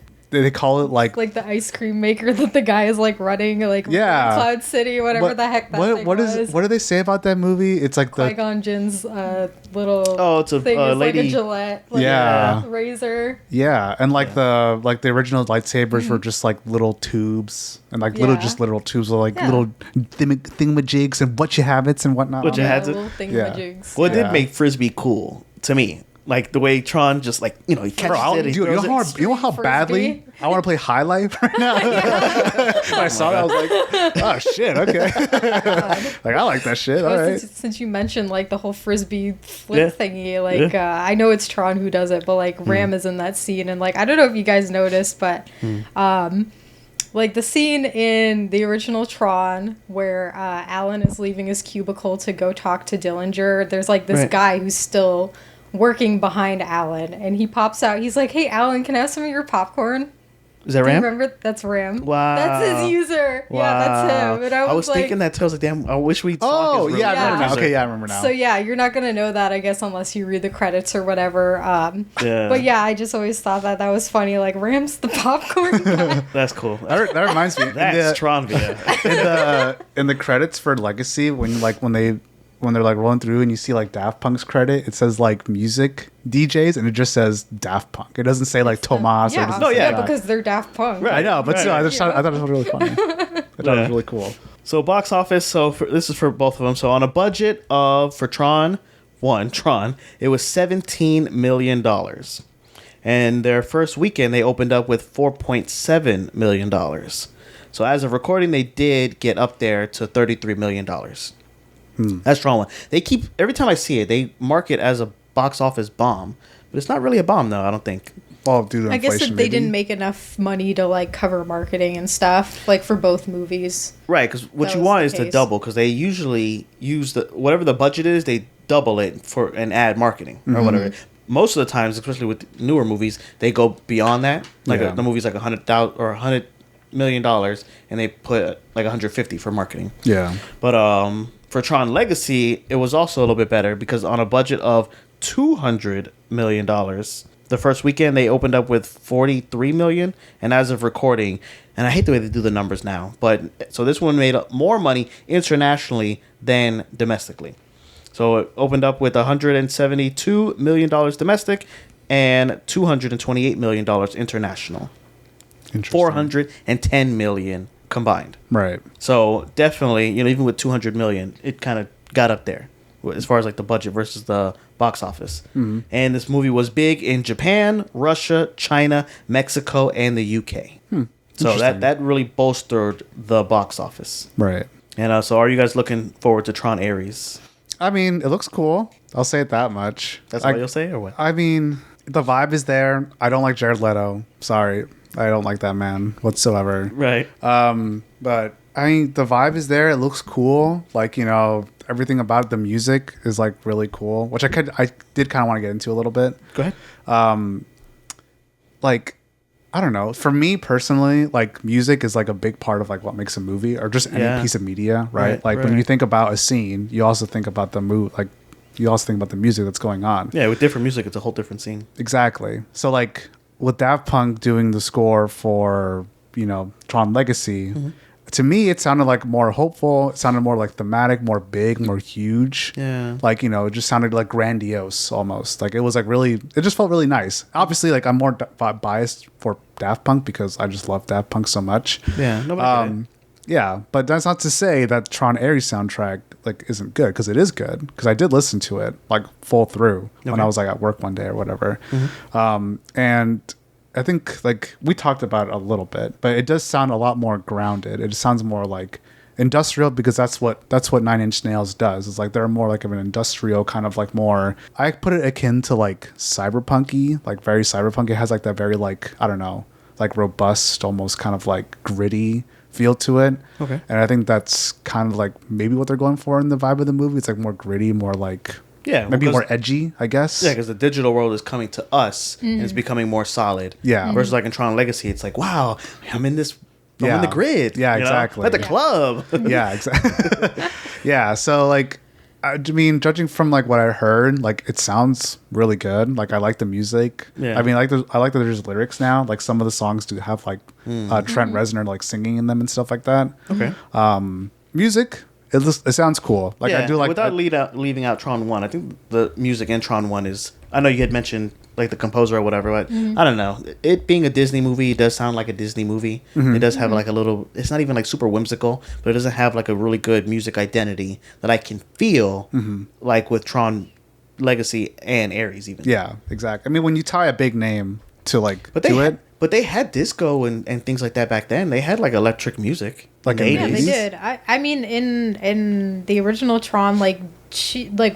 call it like Like the ice cream maker that the guy is like running, like Yeah. Cloud City, whatever the heck that thing what was. is what do they say about that movie? It's like the Qui-Gon Jinn's little It's a thing is like lady. a Gillette, like Yeah. a razor. yeah, and like the original lightsabers were just like little tubes and like Yeah. little tubes with like Yeah. little thingamajigs and what you habits and whatnot. What you on had it. to- Little thingamajigs. Well, it Yeah. did make frisbee cool to me. Like the way Tron just he catches Bro, it. And he you throws know it. how Frisbee. badly I want to play High Life right now. When I saw that, I was like, oh shit, okay. Like I like that shit. All Well, right. since you mentioned like the whole frisbee flip Yeah. thingy, like I know it's Tron who does it, but like Ram is in that scene, and like I don't know if you guys noticed, but like the scene in the original Tron where Alan is leaving his cubicle to go talk to Dillinger, there's like this Right. guy who's still working behind Alan, and he pops out. He's like, "Hey, Alan, can I have some of your popcorn?" Is that Do you Ram? remember? That's Ram. Wow. That's his user. Yeah, that's him. And I was like, thinking that too. I was like, damn, I wish we Oh saw his yeah, I remember Yeah. now. Okay, yeah, I remember now. So yeah, you're not gonna know that, I guess, unless you read the credits or whatever. Yeah. But yeah, I just always thought that was funny. Like Ram's the popcorn guy. That's cool. that reminds me. That's Tron via. in the credits for Legacy, when they're like rolling through and you see like Daft Punk's credit, it says like music DJs and it just says Daft Punk. It doesn't say like Tomas. Or it Yeah, doesn't No, say yeah, that. because they're Daft Punk. I know, but still, Right. I thought it was really funny. I thought it Yeah. was really cool. So box office. So this is for both of them. So on a budget for Tron, it was $17 million, and their first weekend they opened up with $4.7 million. So as of recording, they did get up there to $33 million. That's Tron 1. They keep every time I see it, they mark it as a box office bomb, but it's not really a bomb though. I don't think. Well, due to I guess inflation, that they maybe. didn't make enough money to like cover marketing and stuff, like for both movies. Right, because what That you was want the is to case. double, because they usually use whatever the budget is, they double it for and add marketing or whatever. Most of the times, especially with newer movies, they go beyond that. Like Yeah. the movie's like $100,000 or $100 million, and they put like 150 for marketing. Yeah. But for Tron Legacy, it was also a little bit better because on a budget of $200 million, the first weekend they opened up with 43 million, and as of recording, and I hate the way they do the numbers now, but so this one made more money internationally than domestically. So it opened up with $172 million domestic and $228 million international. Interesting. 410 million combined. Right. So definitely, even with 200 million, it kind of got up there as far as like the budget versus the box office. Mm-hmm. And this movie was big in Japan, Russia, China, Mexico, and the UK. So that really bolstered the box office. Right. And so are you guys looking forward to Tron Ares? I mean, it looks cool. I'll say it that much. That's all you'll say, or what? I mean, the vibe is there. I don't like Jared Leto. Sorry. I don't like that man whatsoever. Right. But I mean, the vibe is there. It looks cool. Like, everything about the music is like really cool, which I did kind of want to get into a little bit. Go ahead. Like, I don't know. For me personally, like music is like a big part of like what makes a movie or just any Yeah. piece of media, right? Right, Like when right. you think about a scene, you also think about the mood, like you also think about the music that's going on. Yeah, with different music, it's a whole different scene. Exactly. So like with Daft Punk doing the score for, Tron Legacy, to me it sounded like more hopeful. It sounded more like thematic, more big, more huge. Yeah. Like, it just sounded like grandiose almost. Like it was like really, it just felt really nice. Obviously, like I'm more biased for Daft Punk because I just love Daft Punk so much. Yeah, nobody did. Yeah, but that's not to say that Tron Ares soundtrack like isn't good, because it is good, because I did listen to it like full through when I was like at work one day or whatever. And I think like we talked about it a little bit, but it does sound a lot more grounded. It sounds more like industrial, because that's what Nine Inch Nails does. It's like they're more like of an industrial kind of like more, I put it akin to like cyberpunky, like very cyberpunk. It has like that very like, I don't know, like robust, almost kind of like gritty feel to it. Okay. And I think that's kind of like maybe what they're going for in the vibe of the movie. It's like more gritty, more like, maybe more edgy, I guess. Yeah, because the digital world is coming to us and it's becoming more solid. Yeah. Versus like in Tron Legacy, it's like, wow, I'm in this. I'm in the grid. Yeah, you know? exactly. At the club. Yeah, exactly. Yeah, so like, I mean, judging from like what I heard, like it sounds really good. Like I like the music. Yeah. I mean, I like that there's lyrics now. Like some of the songs do have like Trent Reznor like singing in them and stuff like that. Okay. Music, it sounds cool. Like I do like. Without leaving out Tron 1, I think the music in Tron 1 is. I know you had mentioned like the composer or whatever, but I don't know. It being a Disney movie, it does sound like a Disney movie. It does have like a little. It's not even like super whimsical, but it doesn't have like a really good music identity that I can feel like with Tron Legacy and Ares even. Yeah, exactly. I mean, when you tie a big name to like But they had disco and things like that back then. They had like electric music. Like in the Yeah, 80s. they did. I mean, in the original Tron, like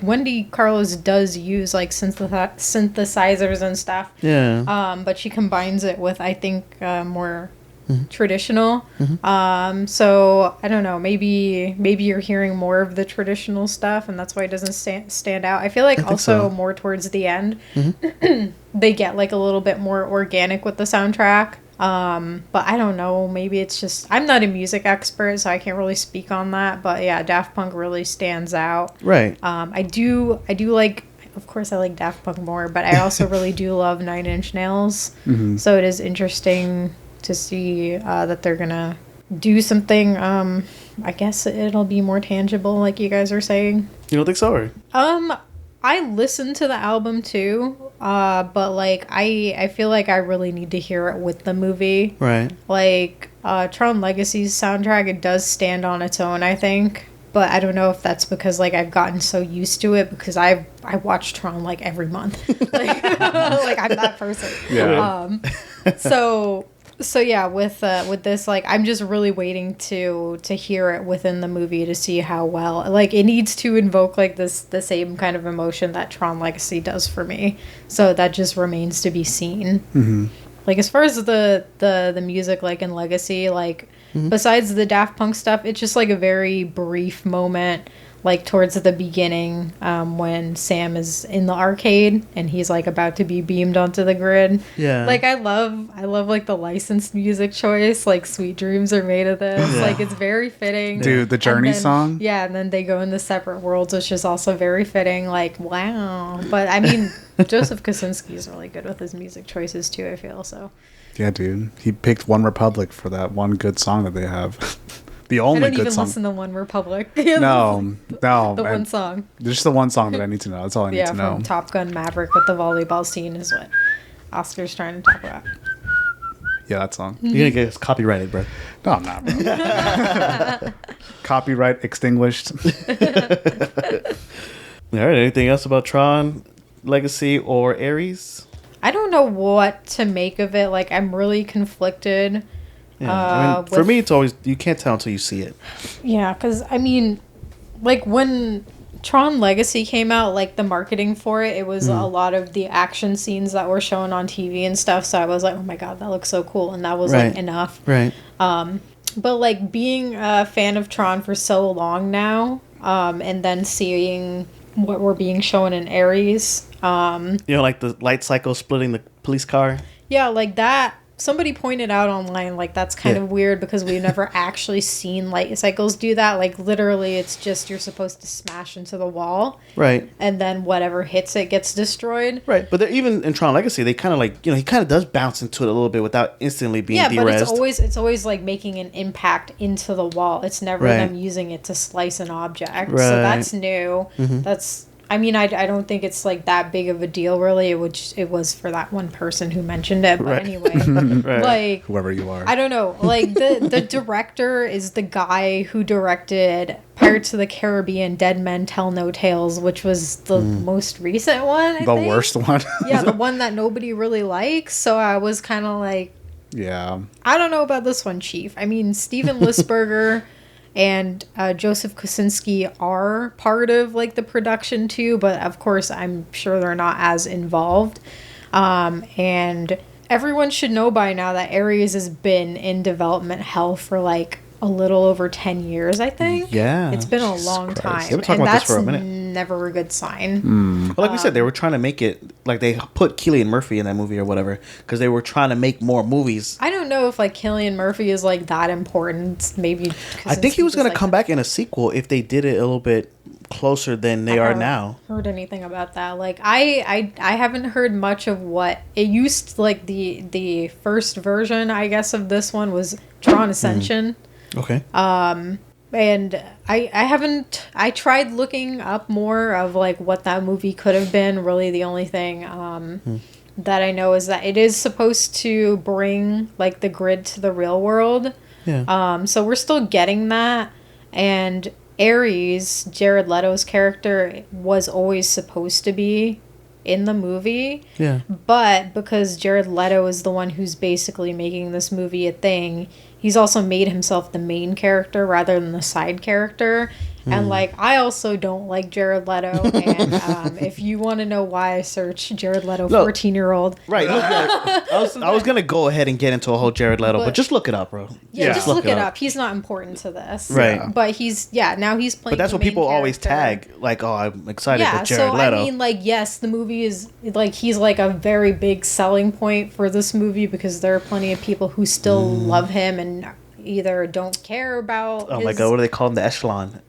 Wendy Carlos does use like synthesizers and stuff. Yeah. But she combines it with, I think, more traditional. So I don't know. Maybe you're hearing more of the traditional stuff, and that's why it doesn't stand out. I feel like also more towards the end, they get like a little bit more organic with the soundtrack. But I don't know, maybe it's just, I'm not a music expert, so I can't really speak on that, but yeah, Daft Punk really stands out. Right. I do like, of course I like Daft Punk more, but I also really do love Nine Inch Nails. So it is interesting to see that they're gonna do something. I guess it'll be more tangible, like you guys are saying. You don't think so? Or? I listened to the album too, but like I feel like I really need to hear it with the movie. Right. Like Tron Legacy's soundtrack, it does stand on its own, I think. But I don't know if that's because like I've gotten so used to it, because I watch Tron like every month. Like, like I'm that person. Yeah. So yeah, with this, like I'm just really waiting to hear it within the movie to see how well, like it needs to invoke like the same kind of emotion that Tron Legacy does for me. So that just remains to be seen. Like as far as the music, like in Legacy, like besides the Daft Punk stuff, it's just like a very brief moment, like towards the beginning, when Sam is in the arcade and he's like about to be beamed onto the grid. Yeah. Like I love like the licensed music choice, like Sweet Dreams Are Made of This. Like it's very fitting. Dude, the Journey song. Yeah, and then they go into separate worlds, which is also very fitting. Like, wow. But I mean, Joseph Kosinski is really good with his music choices too, I feel so. Yeah, dude. He picked One Republic for that one good song that they have. The only good song. I don't even listen to One Republic. No. The one song. Just the one song that I need to know. That's all I need to know. From Top Gun Maverick with the volleyball scene is what Oscar's trying to talk about. Yeah, that song. You're going to get us copyrighted, bro. No, I'm not, bro. Copyright extinguished. All right. Anything else about Tron Legacy or Ares? I don't know what to make of it. Like, I'm really conflicted. Yeah, I mean, for me, it's always, you can't tell until you see it. Yeah, because, I mean, like, when Tron Legacy came out, like, the marketing for it, it was a lot of the action scenes that were shown on TV and stuff, so I was like, oh my god, that looks so cool, and that was, like, enough. Right. But, like, being a fan of Tron for so long now, and then seeing what we're being shown in Ares. You know, like the light cycle splitting the police car? Yeah, like, that somebody pointed out online, like, that's kind of weird because we've never actually seen light cycles do that. Like, literally, it's just you're supposed to smash into the wall. Right. And then whatever hits it gets destroyed. Right. But even in Tron Legacy, they kind of like, he kind of does bounce into it a little bit without instantly being yeah, but de-rezzed. it's always like making an impact into the wall. It's never them using it to slice an object. Right. So that's new. That's... I mean, I don't think it's like that big of a deal, really. It was for that one person who mentioned it. But anyway, like, whoever you are, I don't know. Like, the director is the guy who directed Pirates of the Caribbean: Dead Men Tell No Tales, which was the most recent one. I think. worst one. Yeah, the one that nobody really likes. So I was kind of like, yeah, I don't know about this one, Chief. I mean, Steven Lisberger and Joseph Kosinski are part of like the production too, but of course I'm sure they're not as involved. And everyone should know by now that Ares has been in development hell for like a little over 10 years, I think. Yeah. It's been a long time. They've been talking and about this that's for a minute. never a good sign. Well, like we said, they were trying to make it, like they put Cillian Murphy in that movie or whatever, because they were trying to make more movies. I don't know if like Cillian Murphy is like that important. Maybe I think he was going to like come back in a sequel if they did it a little bit closer than they are now. Heard anything about that? Like I haven't heard much of what it used. Like the first version, I guess, of this one was Tron Ascension. Okay. And I tried looking up more of like what that movie could have been. Really, the only thing that I know is that it is supposed to bring like the grid to the real world. Yeah. So we're still getting that. And Ares, Jared Leto's character, was always supposed to be in the movie. Yeah. But because Jared Leto is the one who's basically making this movie a thing, he's also made himself the main character rather than the side character. And like, I also don't like Jared Leto. And if you want to know why, I search Jared Leto 14-year-old. Right. Look, I was gonna go ahead and get into a whole Jared Leto, but just look it up, bro. Yeah, just look it up. He's not important to this. Right. But now he's playing. But that's the what main people always character. tag, like, oh, I'm excited for Jared so Leto. I mean, like, yes, the movie is like he's like a very big selling point for this movie because there are plenty of people who still love him and either don't care about. Oh my god, what do they call him? The echelon.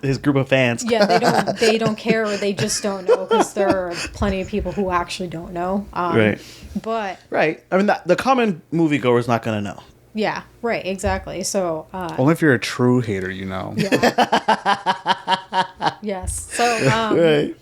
His group of fans. Yeah, they don't care or they just don't know because there are plenty of people who actually don't know. Right. But right. I mean, the common moviegoer is not gonna know. yeah, right, exactly. So only if you're a true hater, you know. Yeah. Yes. So Right.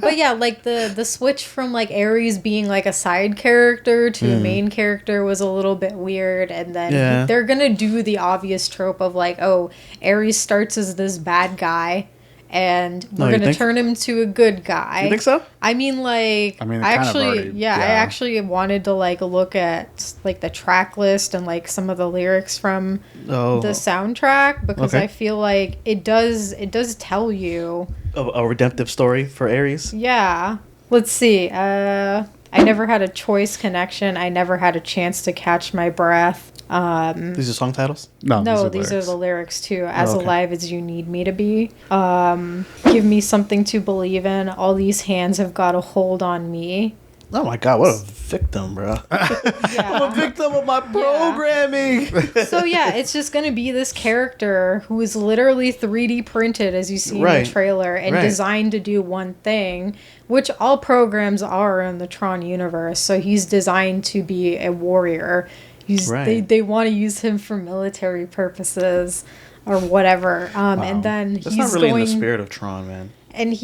but yeah, like the switch from like Ares being like a side character to a main character was a little bit weird, and then they're gonna do the obvious trope of like, oh, Ares starts as this bad guy, and we're gonna turn him to a good guy. You think so? I mean, like, I actually wanted to like look at like the track list and like some of the lyrics from the soundtrack because I feel like it does tell you a redemptive story for Ares. Yeah. Let's see. I never had a choice connection. I never had a chance to catch my breath. These are song titles? No, these are the lyrics too. As alive as you need me to be. Give me something to believe in. All these hands have got a hold on me. Oh my god, what a victim, bro. I'm a victim of my programming. So yeah, it's just going to be this character who is literally 3D printed, as you see in the trailer, and designed to do one thing, which all programs are in the Tron universe. So he's designed to be a warrior. They want to use him for military purposes or whatever. And then that's not really in the spirit of Tron, man. And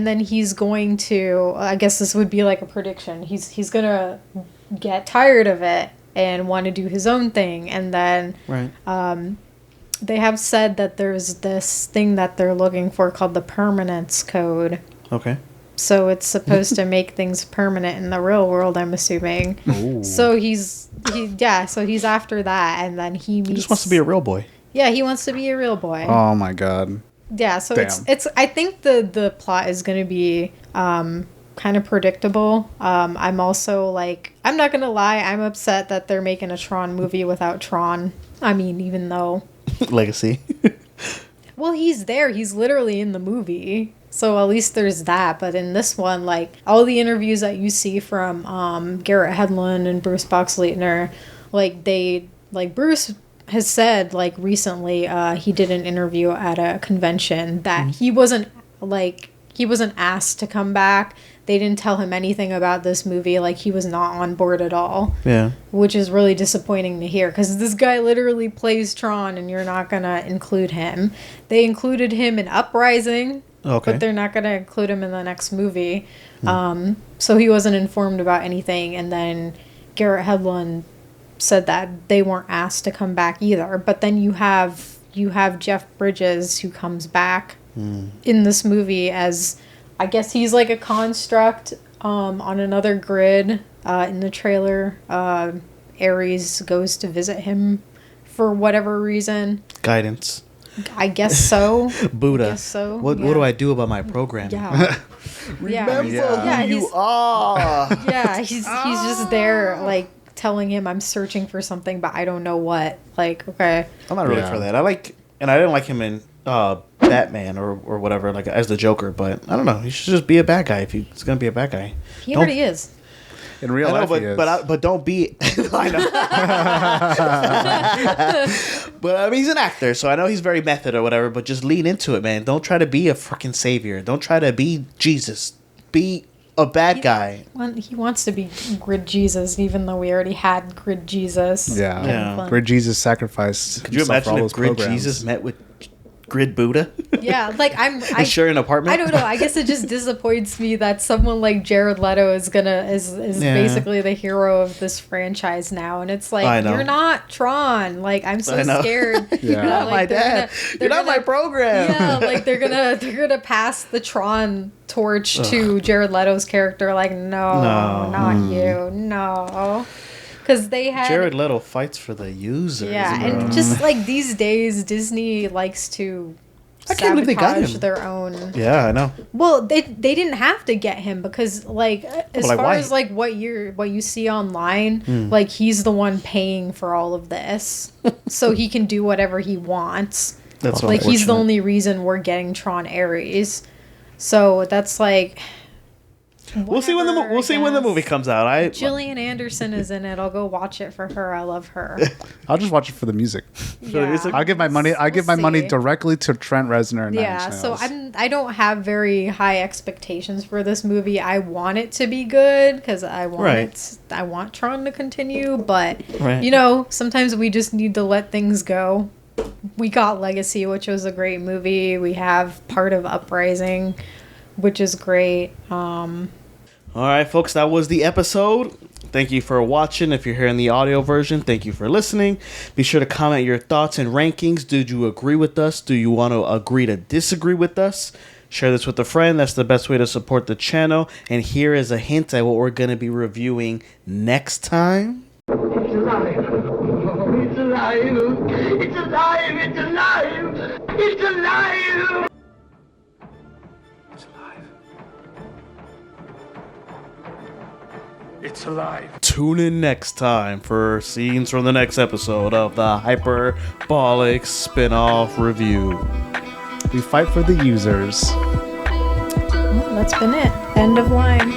then he's going to, I guess this would be like a prediction. He's going to get tired of it and want to do his own thing. And then they have said that there's this thing that they're looking for called the permanence code. Okay. So it's supposed to make things permanent in the real world, I'm assuming. Ooh. So he's after that, and then he just wants to be a real boy. Yeah, he wants to be a real boy. Oh my god. Yeah, so it's I think the plot is going to be kind of predictable. I'm also like, I'm not going to lie, I'm upset that they're making a Tron movie without Tron. I mean, even though Legacy. Well, he's there. He's literally in the movie. So at least there's that. But in this one, like all the interviews that you see from Garrett Hedlund and Bruce Boxleitner, like Bruce has said like recently he did an interview at a convention that he wasn't asked to come back. They didn't tell him anything about this movie. Like, he was not on board at all. Yeah. Which is really disappointing to hear, because this guy literally plays Tron, and you're not going to include him. They included him in Uprising, Okay. but they're not going to include him in the next movie. So he wasn't informed about anything, and then Garrett Hedlund said that they weren't asked to come back either. But then you have Jeff Bridges, who comes back in this movie as... I guess he's like a construct on another grid. In the trailer, Ares goes to visit him for whatever reason. Guidance. I guess so. Buddha. I guess so. What do I do about my programming? Yeah. Remember Yeah, who you he's- are. Yeah, he's just there, like, telling him I'm searching for something, but I don't know what. Like, okay. I'm not really Yeah. for that. I didn't like him in Batman or whatever, like as the Joker, but I don't know. He should just be a bad guy if he's gonna be a bad guy. He already is. In real I know, life, but he is. but don't be. I know. But I mean, he's an actor, so I know he's very method or whatever. But just lean into it, man. Don't try to be a freaking savior. Don't try to be Jesus. Be a bad guy. He wants to be Grid Jesus, even though we already had Grid Jesus. Yeah. Yeah. Where Jesus sacrificed. Could you himself for imagine all if those Grid programs. Jesus met with Grid Buddha? Yeah, like And share an apartment? I don't know. I guess it just disappoints me that someone like Jared Leto is Yeah. basically the hero of this franchise now, and it's I like know. you're not Tron. Like, I'm so I know. scared. Yeah. You're not my dad. You're not my program. Yeah, like they're gonna pass the Tron torch to Jared Leto's character. Like, no, No. not you, no, because they had Jared Leto fights for the users. yeah, bro. and just like these days, Disney likes to I can't believe they got sabotage him. their own. Yeah, I know. Well, they didn't have to get him because like as like, far why? as like what you see online, like he's the one paying for all of this, so he can do whatever he wants. That's Like he's the unfortunate. only reason we're getting Tron Ares. So that's like We'll see when the whatever, I guess. movie comes out. Gillian Anderson is in it. I'll go watch it for her. I love her. I'll just watch it for the music. Yeah. I'll give my money. I give my money see. directly to Trent Reznor. And Nine Yeah, Inch so Nails. I don't have very high expectations for this movie. I want it to be good because I want Tron to continue, but Right. you know, sometimes we just need to let things go. We got Legacy, which was a great movie. We have part of Uprising, which is great. All right, folks, that was the episode. Thank you for watching. If you're hearing the audio version, thank you for listening. Be sure to comment your thoughts and rankings. Did you agree with us? Do you want to agree to disagree with us? Share this with a friend. That's the best way to support the channel. And here is a hint at what we're going to be reviewing next time. It's alive. It's alive. It's alive. It's alive. It's alive. It's alive. It's alive. Tune in next time for scenes from the next episode of the Hyperbolic spin-off review. We fight for the users. Well, that's been it. End of line.